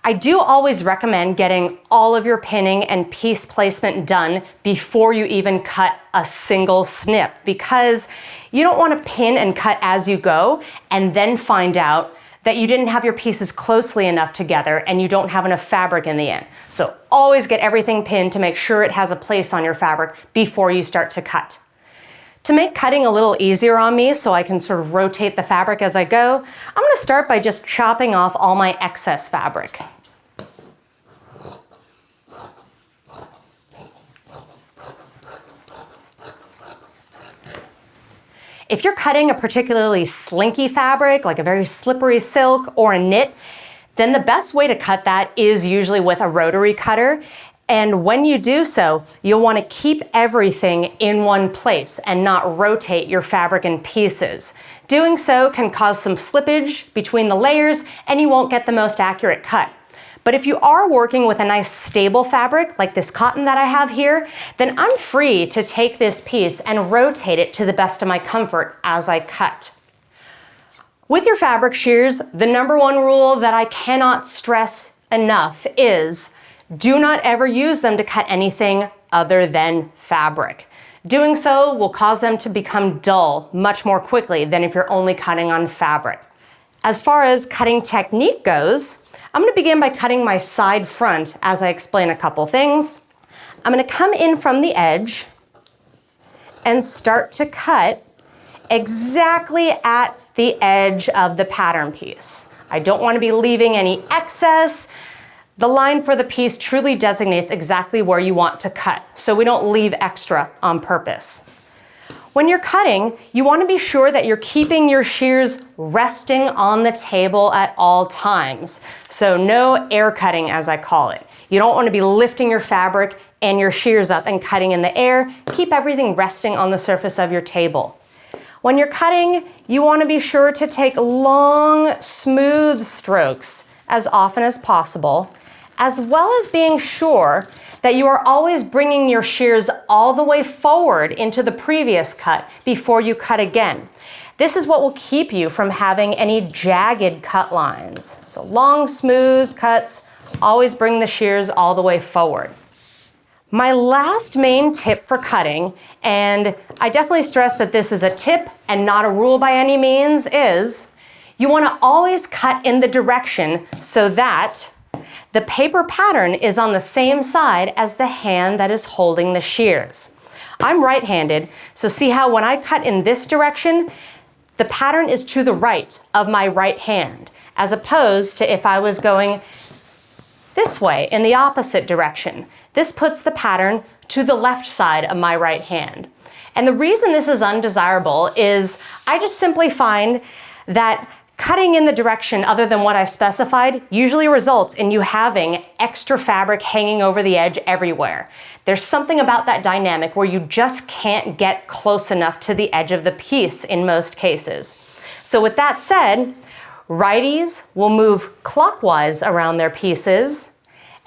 I do always recommend getting all of your pinning and piece placement done before you even cut a single snip, because you don't want to pin and cut as you go and then find out that you didn't have your pieces closely enough together and you don't have enough fabric in the end. So always get everything pinned to make sure it has a place on your fabric before you start to cut. To make cutting a little easier on me so I can sort of rotate the fabric as I go, I'm going to start by just chopping off all my excess fabric. If you're cutting a particularly slinky fabric, like a very slippery silk or a knit, then the best way to cut that is usually with a rotary cutter. And when you do so, you'll want to keep everything in one place and not rotate your fabric in pieces. Doing so can cause some slippage between the layers and you won't get the most accurate cut. But if you are working with a nice stable fabric, like this cotton that I have here, then I'm free to take this piece and rotate it to the best of my comfort as I cut. With your fabric shears, the number one rule that I cannot stress enough is do not ever use them to cut anything other than fabric. Doing so will cause them to become dull much more quickly than if you're only cutting on fabric. As far as cutting technique goes, I'm going to begin by cutting my side front as I explain a couple things. I'm going to come in from the edge and start to cut exactly at the edge of the pattern piece. I don't want to be leaving any excess. The line for the piece truly designates exactly where you want to cut, so we don't leave extra on purpose. When you're cutting, you want to be sure that you're keeping your shears resting on the table at all times. So no air cutting, as I call it. You don't want to be lifting your fabric and your shears up and cutting in the air. Keep everything resting on the surface of your table. When you're cutting, you want to be sure to take long, smooth strokes as often as possible, as well as being sure that you are always bringing your shears all the way forward into the previous cut before you cut again. This is what will keep you from having any jagged cut lines. So long, smooth cuts, always bring the shears all the way forward. My last main tip for cutting, and I definitely stress that this is a tip and not a rule by any means, is you want to always cut in the direction so that the paper pattern is on the same side as the hand that is holding the shears. I'm right-handed, so see how when I cut in this direction, the pattern is to the right of my right hand, as opposed to if I was going this way in the opposite direction. This puts the pattern to the left side of my right hand. And the reason this is undesirable is I just simply find that cutting in the direction other than what I specified usually results in you having extra fabric hanging over the edge everywhere. There's something about that dynamic where you just can't get close enough to the edge of the piece in most cases. So with that said, righties will move clockwise around their pieces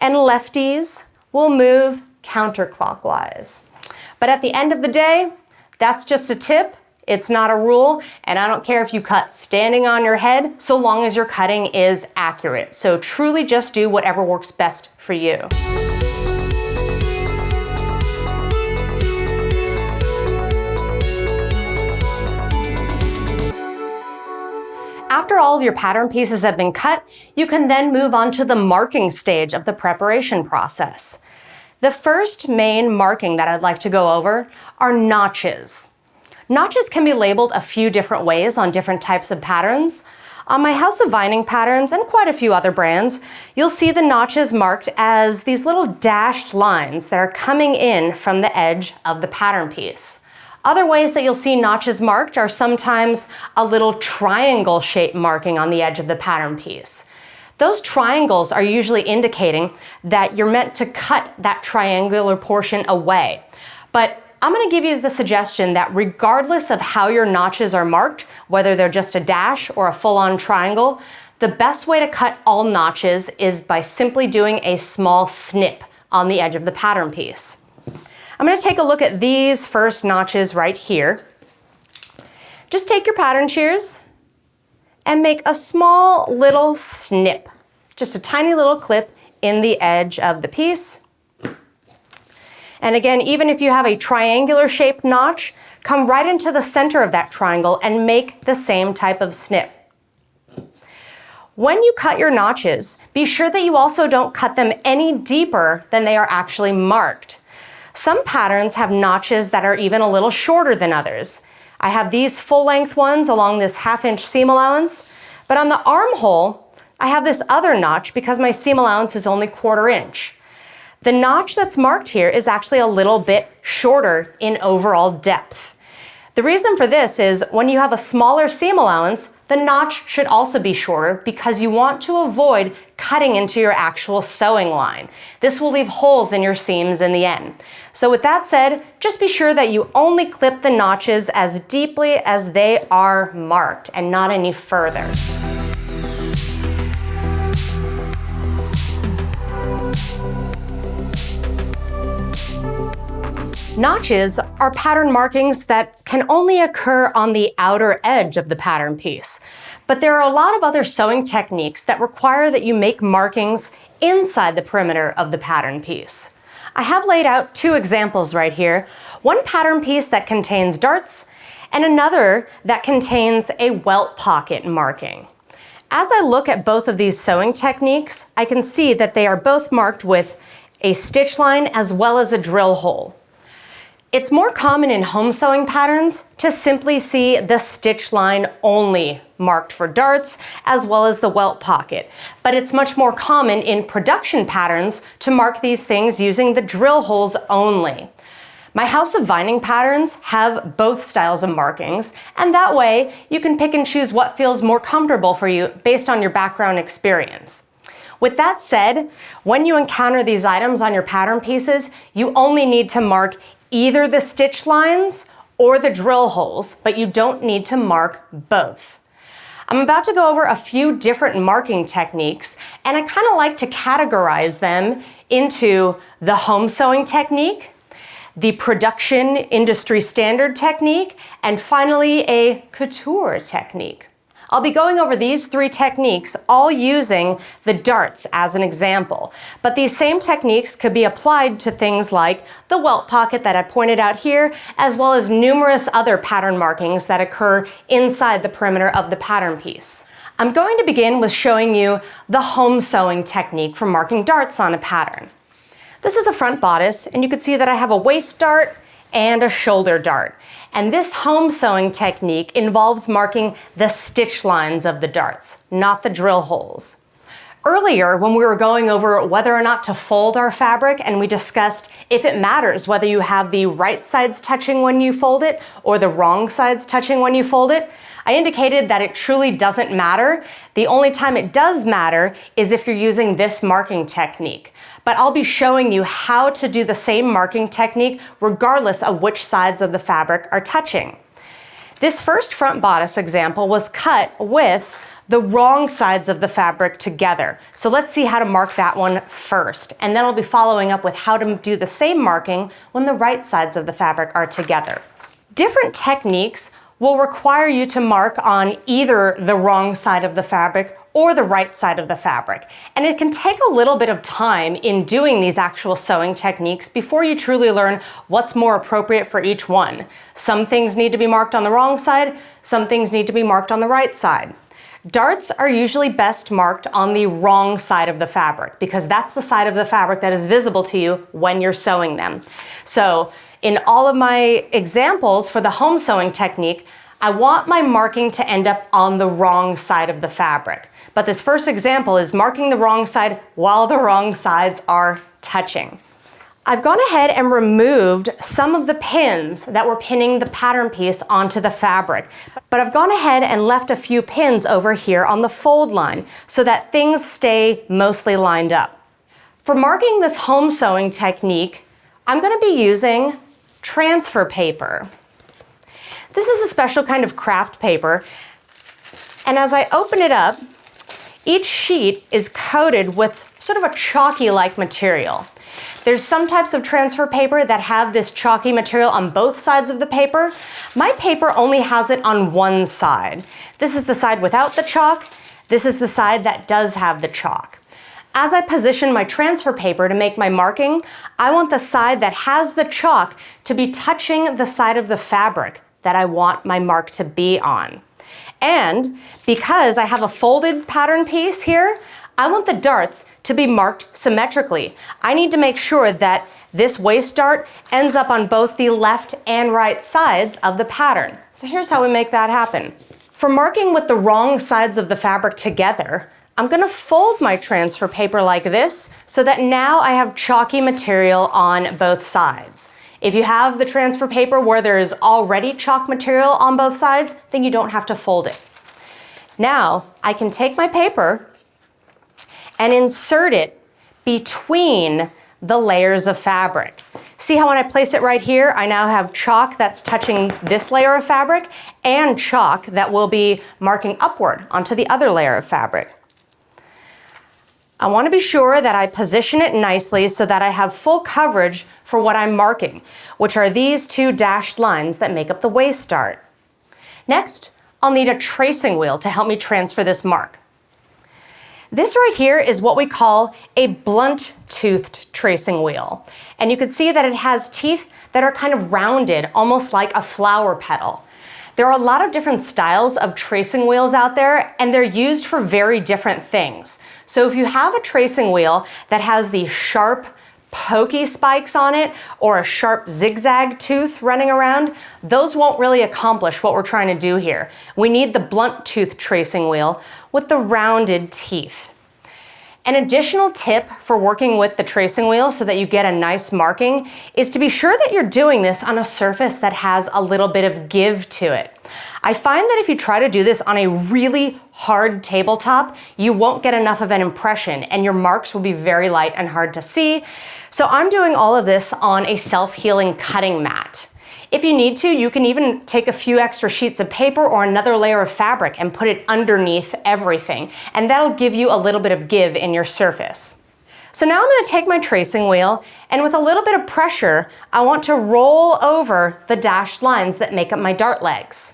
and lefties will move counterclockwise. But at the end of the day, that's just a tip. It's not a rule, and I don't care if you cut standing on your head, so long as your cutting is accurate. So truly just do whatever works best for you. After all of your pattern pieces have been cut, you can then move on to the marking stage of the preparation process. The first main marking that I'd like to go over are notches. Notches can be labeled a few different ways on different types of patterns. On my House of Vining patterns and quite a few other brands, you'll see the notches marked as these little dashed lines that are coming in from the edge of the pattern piece. Other ways that you'll see notches marked are sometimes a little triangle shape marking on the edge of the pattern piece. Those triangles are usually indicating that you're meant to cut that triangular portion away. But I'm going to give you the suggestion that regardless of how your notches are marked, whether they're just a dash or a full-on triangle, the best way to cut all notches is by simply doing a small snip on the edge of the pattern piece. I'm going to take a look at these first notches right here. Just take your pattern shears and make a small little snip, just a tiny little clip in the edge of the piece. And again, even if you have a triangular shaped notch, come right into the center of that triangle and make the same type of snip. When you cut your notches, be sure that you also don't cut them any deeper than they are actually marked. Some patterns have notches that are even a little shorter than others. I have these full-length ones along this 1/2 inch seam allowance, but on the armhole, I have this other notch because my seam allowance is only 1/4 inch. The notch that's marked here is actually a little bit shorter in overall depth. The reason for this is when you have a smaller seam allowance, the notch should also be shorter because you want to avoid cutting into your actual sewing line. This will leave holes in your seams in the end. So with that said, just be sure that you only clip the notches as deeply as they are marked and not any further. Notches are pattern markings that can only occur on the outer edge of the pattern piece. But there are a lot of other sewing techniques that require that you make markings inside the perimeter of the pattern piece. I have laid out 2 examples right here, one pattern piece that contains darts and another that contains a welt pocket marking. As I look at both of these sewing techniques, I can see that they are both marked with a stitch line as well as a drill hole. It's more common in home sewing patterns to simply see the stitch line only marked for darts as well as the welt pocket, but it's much more common in production patterns to mark these things using the drill holes only. My House of Vining patterns have both styles of markings, and that way you can pick and choose what feels more comfortable for you based on your background experience. With that said, when you encounter these items on your pattern pieces, you only need to mark either the stitch lines or the drill holes, but you don't need to mark both. I'm about to go over a few different marking techniques, and I kind of like to categorize them into the home sewing technique, the production industry standard technique, and finally a couture technique. I'll be going over these 3 techniques, all using the darts as an example. But these same techniques could be applied to things like the welt pocket that I pointed out here, as well as numerous other pattern markings that occur inside the perimeter of the pattern piece. I'm going to begin with showing you the home sewing technique for marking darts on a pattern. This is a front bodice, and you can see that I have a waist dart and a shoulder dart. And this home sewing technique involves marking the stitch lines of the darts, not the drill holes. Earlier, when we were going over whether or not to fold our fabric, and we discussed if it matters whether you have the right sides touching when you fold it or the wrong sides touching when you fold it, I indicated that it truly doesn't matter. The only time it does matter is if you're using this marking technique. But I'll be showing you how to do the same marking technique regardless of which sides of the fabric are touching. This first front bodice example was cut with the wrong sides of the fabric together. So let's see how to mark that one first. And then I'll be following up with how to do the same marking when the right sides of the fabric are together. Different techniques will require you to mark on either the wrong side of the fabric or the right side of the fabric. And it can take a little bit of time in doing these actual sewing techniques before you truly learn what's more appropriate for each one. Some things need to be marked on the wrong side, some things need to be marked on the right side. Darts are usually best marked on the wrong side of the fabric because that's the side of the fabric that is visible to you when you're sewing them. So in all of my examples for the home sewing technique, I want my marking to end up on the wrong side of the fabric. But this first example is marking the wrong side while the wrong sides are touching. I've gone ahead and removed some of the pins that were pinning the pattern piece onto the fabric, but I've gone ahead and left a few pins over here on the fold line so that things stay mostly lined up. For marking this home sewing technique, I'm going to be using transfer paper. This is a special kind of craft paper, and as I open it up, each sheet is coated with sort of a chalky-like material. There's some types of transfer paper that have this chalky material on both sides of the paper. My paper only has it on one side. This is the side without the chalk. This is the side that does have the chalk. As I position my transfer paper to make my marking, I want the side that has the chalk to be touching the side of the fabric that I want my mark to be on. And because I have a folded pattern piece here, I want the darts to be marked symmetrically. I need to make sure that this waist dart ends up on both the left and right sides of the pattern. So here's how we make that happen. For marking with the wrong sides of the fabric together, I'm gonna fold my transfer paper like this so that now I have chalky material on both sides. If you have the transfer paper where there's already chalk material on both sides, then you don't have to fold it. Now, I can take my paper and insert it between the layers of fabric. See how when I place it right here, I now have chalk that's touching this layer of fabric and chalk that will be marking upward onto the other layer of fabric. I want to be sure that I position it nicely so that I have full coverage for what I'm marking, which are these two dashed lines that make up the waist dart. Next, I'll need a tracing wheel to help me transfer this mark. This right here is what we call a blunt-toothed tracing wheel. And you can see that it has teeth that are kind of rounded, almost like a flower petal. There are a lot of different styles of tracing wheels out there, and they're used for very different things. So if you have a tracing wheel that has the sharp, pokey spikes on it or a sharp zigzag tooth running around, those won't really accomplish what we're trying to do here. We need the blunt tooth tracing wheel with the rounded teeth. An additional tip for working with the tracing wheel so that you get a nice marking is to be sure that you're doing this on a surface that has a little bit of give to it. I find that if you try to do this on a really hard tabletop, you won't get enough of an impression and your marks will be very light and hard to see. So I'm doing all of this on a self-healing cutting mat. If you need to, you can even take a few extra sheets of paper or another layer of fabric and put it underneath everything, and that'll give you a little bit of give in your surface. So now I'm going to take my tracing wheel, and with a little bit of pressure, I want to roll over the dashed lines that make up my dart legs.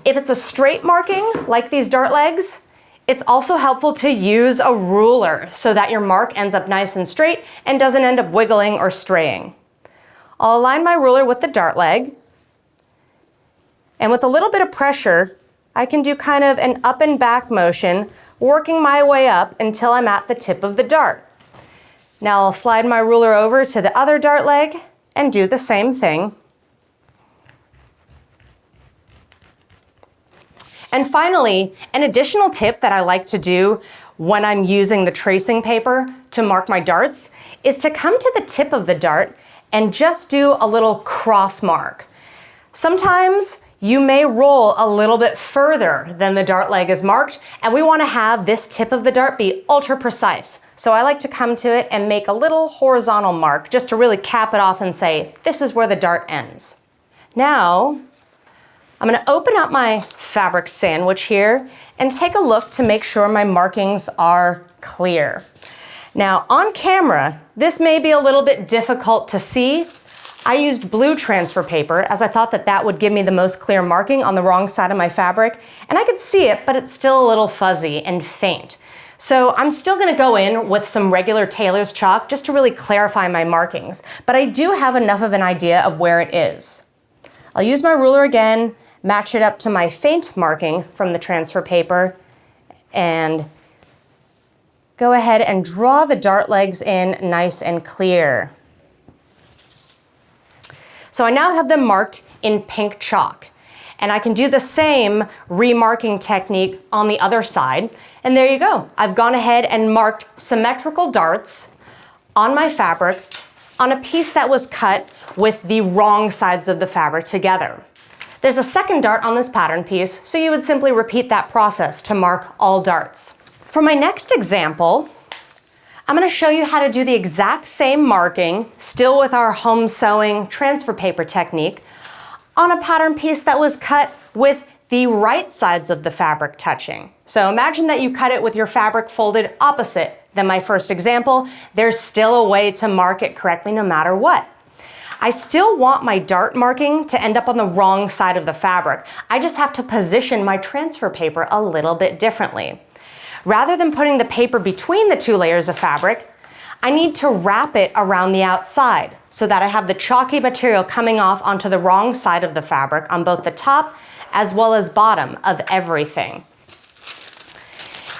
If it's a straight marking, like these dart legs, it's also helpful to use a ruler so that your mark ends up nice and straight and doesn't end up wiggling or straying. I'll align my ruler with the dart leg, and with a little bit of pressure, I can do kind of an up and back motion, working my way up until I'm at the tip of the dart. Now I'll slide my ruler over to the other dart leg and do the same thing. And finally, an additional tip that I like to do when I'm using the tracing paper to mark my darts is to come to the tip of the dart and just do a little cross mark. Sometimes you may roll a little bit further than the dart leg is marked, and we want to have this tip of the dart be ultra precise. So I like to come to it and make a little horizontal mark just to really cap it off and say, this is where the dart ends. Now, I'm going to open up my fabric sandwich here and take a look to make sure my markings are clear. Now, on camera, this may be a little bit difficult to see. I used blue transfer paper as I thought that that would give me the most clear marking on the wrong side of my fabric, and I could see it, but it's still a little fuzzy and faint. So I'm still going to go in with some regular tailor's chalk just to really clarify my markings, but I do have enough of an idea of where it is. I'll use my ruler again, match it up to my faint marking from the transfer paper, and go ahead and draw the dart legs in nice and clear. So I now have them marked in pink chalk, and I can do the same remarking technique on the other side. And there you go. I've gone ahead and marked symmetrical darts on my fabric on a piece that was cut with the wrong sides of the fabric together. There's a second dart on this pattern piece, so you would simply repeat that process to mark all darts. For my next example, I'm going to show you how to do the exact same marking, still with our home sewing transfer paper technique, on a pattern piece that was cut with the right sides of the fabric touching. So imagine that you cut it with your fabric folded opposite than my first example. There's still a way to mark it correctly no matter what. I still want my dart marking to end up on the wrong side of the fabric. I just have to position my transfer paper a little bit differently. Rather than putting the paper between the two layers of fabric, I need to wrap it around the outside so that I have the chalky material coming off onto the wrong side of the fabric on both the top as well as bottom of everything.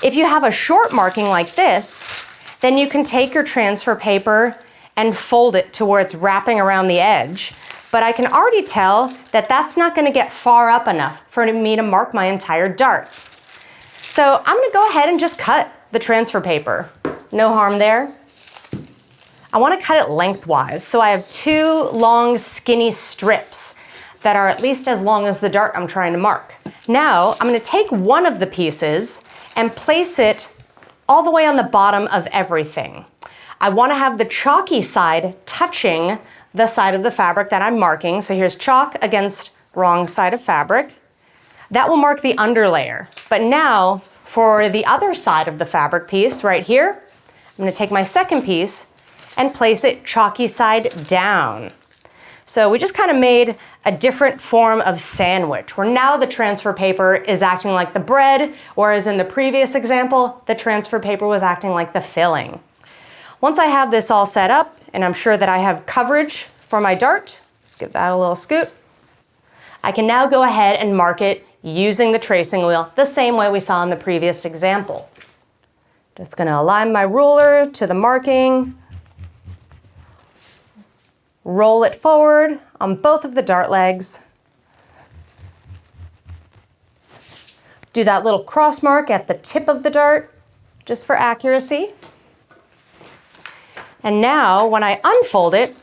If you have a short marking like this, then you can take your transfer paper and fold it to where it's wrapping around the edge. But I can already tell that that's not going to get far up enough for me to mark my entire dart. So I'm going to go ahead and just cut the transfer paper. No harm there. I want to cut it lengthwise, so I have two long skinny strips that are at least as long as the dart I'm trying to mark. Now I'm going to take one of the pieces and place it all the way on the bottom of everything. I want to have the chalky side touching the side of the fabric that I'm marking. So here's chalk against wrong side of fabric. That will mark the underlayer. But now for the other side of the fabric piece right here, I'm going to take my second piece and place it chalky side down. So we just kind of made a different form of sandwich, where now the transfer paper is acting like the bread, whereas in the previous example, the transfer paper was acting like the filling. Once I have this all set up, and I'm sure that I have coverage for my dart, let's give that a little scoot, I can now go ahead and mark it using the tracing wheel the same way we saw in the previous example. Just going to align my ruler to the marking, roll it forward on both of the dart legs. Do that little cross mark at the tip of the dart, just for accuracy. And now when I unfold it,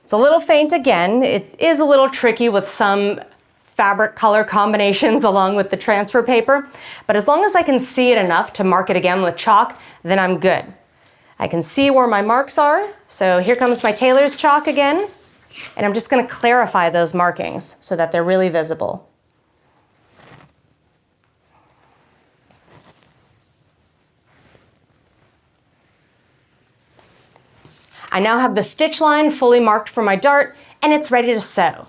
it's a little faint again. It is a little tricky with some fabric color combinations along with the transfer paper, but as long as I can see it enough to mark it again with chalk, then I'm good. I can see where my marks are. So here comes my tailor's chalk again, and I'm just going to clarify those markings so that they're really visible. I now have the stitch line fully marked for my dart, and it's ready to sew.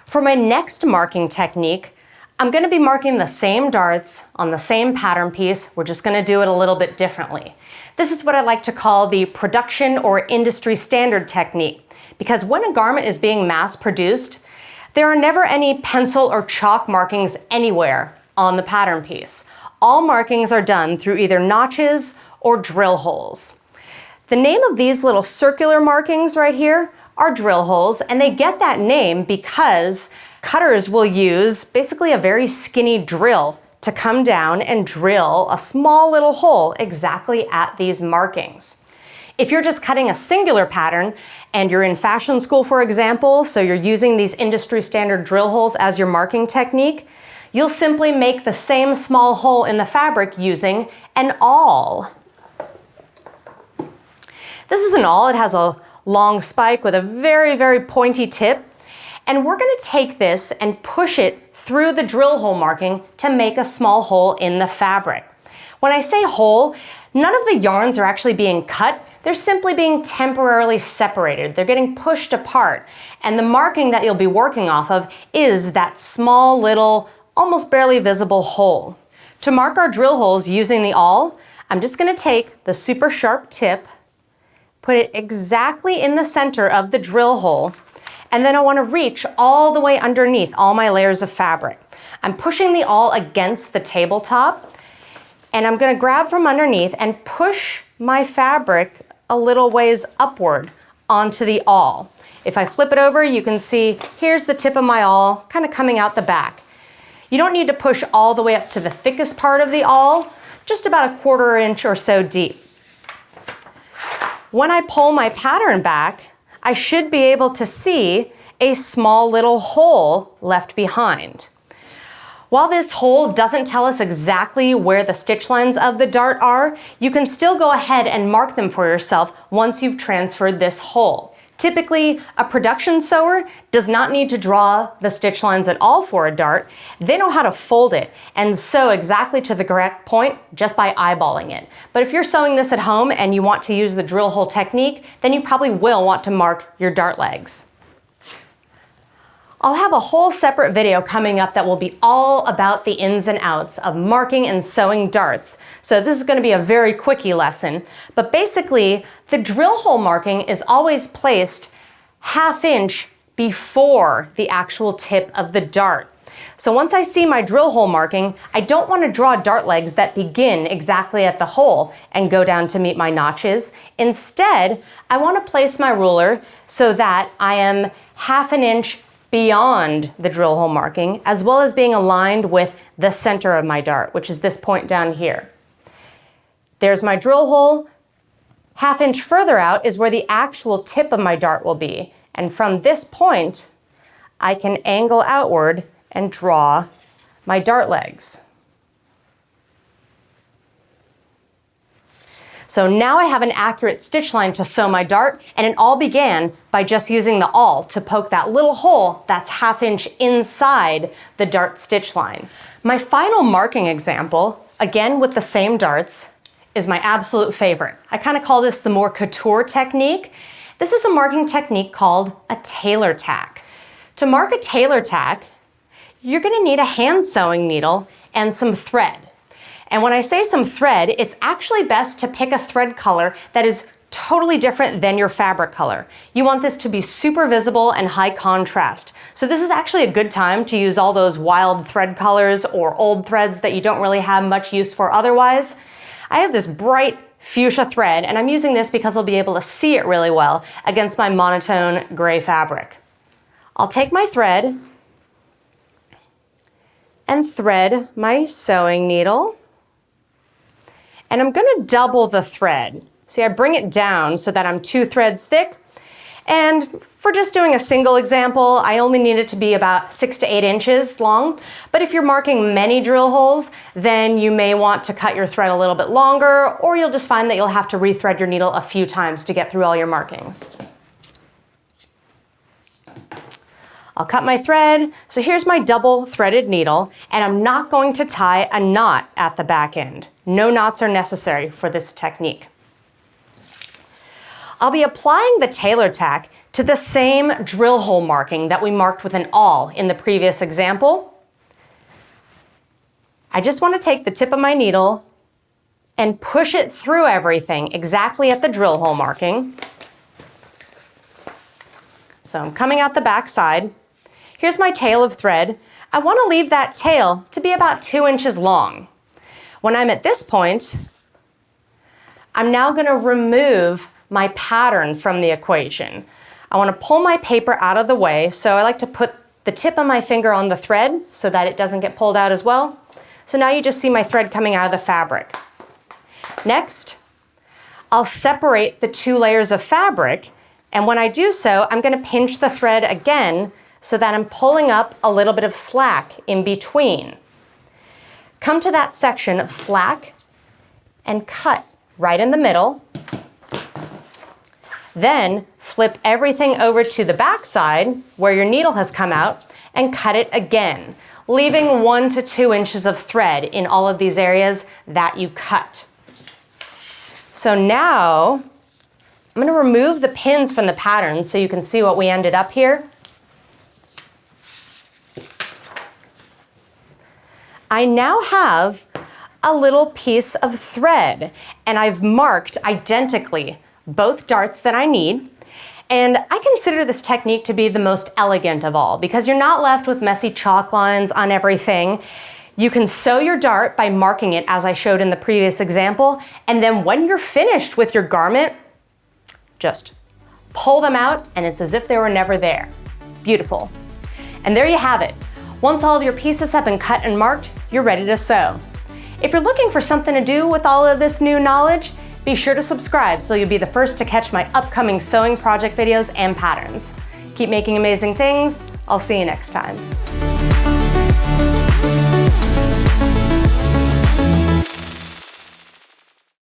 For my next marking technique, I'm going to be marking the same darts on the same pattern piece. We're just going to do it a little bit differently. This is what I like to call the production or industry standard technique, because when a garment is being mass produced, there are never any pencil or chalk markings anywhere on the pattern piece. All markings are done through either notches or drill holes. The name of these little circular markings right here are drill holes, and they get that name because cutters will use basically a very skinny drill to come down and drill a small little hole exactly at these markings. If you're just cutting a singular pattern and you're in fashion school, for example, so you're using these industry standard drill holes as your marking technique, you'll simply make the same small hole in the fabric using an awl. This is an awl. It has a long spike with a very, very pointy tip. And we're going to take this and push it through the drill hole marking to make a small hole in the fabric. When I say hole, none of the yarns are actually being cut. They're simply being temporarily separated. They're getting pushed apart. And the marking that you'll be working off of is that small little, almost barely visible hole. To mark our drill holes using the awl, I'm just going to take the super sharp tip, put it exactly in the center of the drill hole, and then I want to reach all the way underneath all my layers of fabric. I'm pushing the awl against the tabletop, and I'm going to grab from underneath and push my fabric a little ways upward onto the awl. If I flip it over, you can see here's the tip of my awl kind of coming out the back. You don't need to push all the way up to the thickest part of the awl, just about a 1/4 inch or so deep. When I pull my pattern back, I should be able to see a small little hole left behind. While this hole doesn't tell us exactly where the stitch lines of the dart are, you can still go ahead and mark them for yourself once you've transferred this hole. Typically, a production sewer does not need to draw the stitch lines at all for a dart. They know how to fold it and sew exactly to the correct point just by eyeballing it. But if you're sewing this at home and you want to use the drill hole technique, then you probably will want to mark your dart legs. I'll have a whole separate video coming up that will be all about the ins and outs of marking and sewing darts. So this is going to be a very quickie lesson. But basically, the drill hole marking is always placed 1/2 inch before the actual tip of the dart. So once I see my drill hole marking, I don't want to draw dart legs that begin exactly at the hole and go down to meet my notches. Instead, I want to place my ruler so that I am 1/2 inch beyond the drill hole marking, as well as being aligned with the center of my dart, which is this point down here. There's my drill hole. 1/2 inch further out is where the actual tip of my dart will be. And from this point, I can angle outward and draw my dart legs. So now I have an accurate stitch line to sew my dart, and it all began by just using the awl to poke that little hole that's 1/2 inch inside the dart stitch line. My final marking example, again with the same darts, is my absolute favorite. I kind of call this the more couture technique. This is a marking technique called a tailor tack. To mark a tailor tack, you're going to need a hand sewing needle and some thread. And when I say some thread, it's actually best to pick a thread color that is totally different than your fabric color. You want this to be super visible and high contrast. So this is actually a good time to use all those wild thread colors or old threads that you don't really have much use for otherwise. I have this bright fuchsia thread, and I'm using this because I'll be able to see it really well against my monotone gray fabric. I'll take my thread and thread my sewing needle. And I'm going to double the thread. See, I bring it down so that I'm 2 threads thick. And for just doing a single example, I only need it to be about 6 to 8 inches long. But if you're marking many drill holes, then you may want to cut your thread a little bit longer, or you'll just find that you'll have to rethread your needle a few times to get through all your markings. I'll cut my thread. So here's my double threaded needle, and I'm not going to tie a knot at the back end. No knots are necessary for this technique. I'll be applying the tailor tack to the same drill hole marking that we marked with an awl in the previous example. I just want to take the tip of my needle and push it through everything exactly at the drill hole marking. So I'm coming out the back side. Here's my tail of thread. I want to leave that tail to be about 2 inches long. When I'm at this point, I'm now going to remove my pattern from the equation. I want to pull my paper out of the way, so I like to put the tip of my finger on the thread so that it doesn't get pulled out as well. So now you just see my thread coming out of the fabric. Next, I'll separate the 2 layers of fabric, and when I do so, I'm going to pinch the thread again so that I'm pulling up a little bit of slack in between. Come to that section of slack and cut right in the middle. Then flip everything over to the back side where your needle has come out and cut it again, leaving 1 to 2 inches of thread in all of these areas that you cut. So now I'm going to remove the pins from the pattern so you can see what we ended up here. I now have a little piece of thread, and I've marked identically both darts that I need. And I consider this technique to be the most elegant of all because you're not left with messy chalk lines on everything. You can sew your dart by marking it as I showed in the previous example, and then when you're finished with your garment, just pull them out and it's as if they were never there. Beautiful. And there you have it. Once all of your pieces have been cut and marked, you're ready to sew. If you're looking for something to do with all of this new knowledge, be sure to subscribe so you'll be the first to catch my upcoming sewing project videos and patterns. Keep making amazing things. I'll see you next time.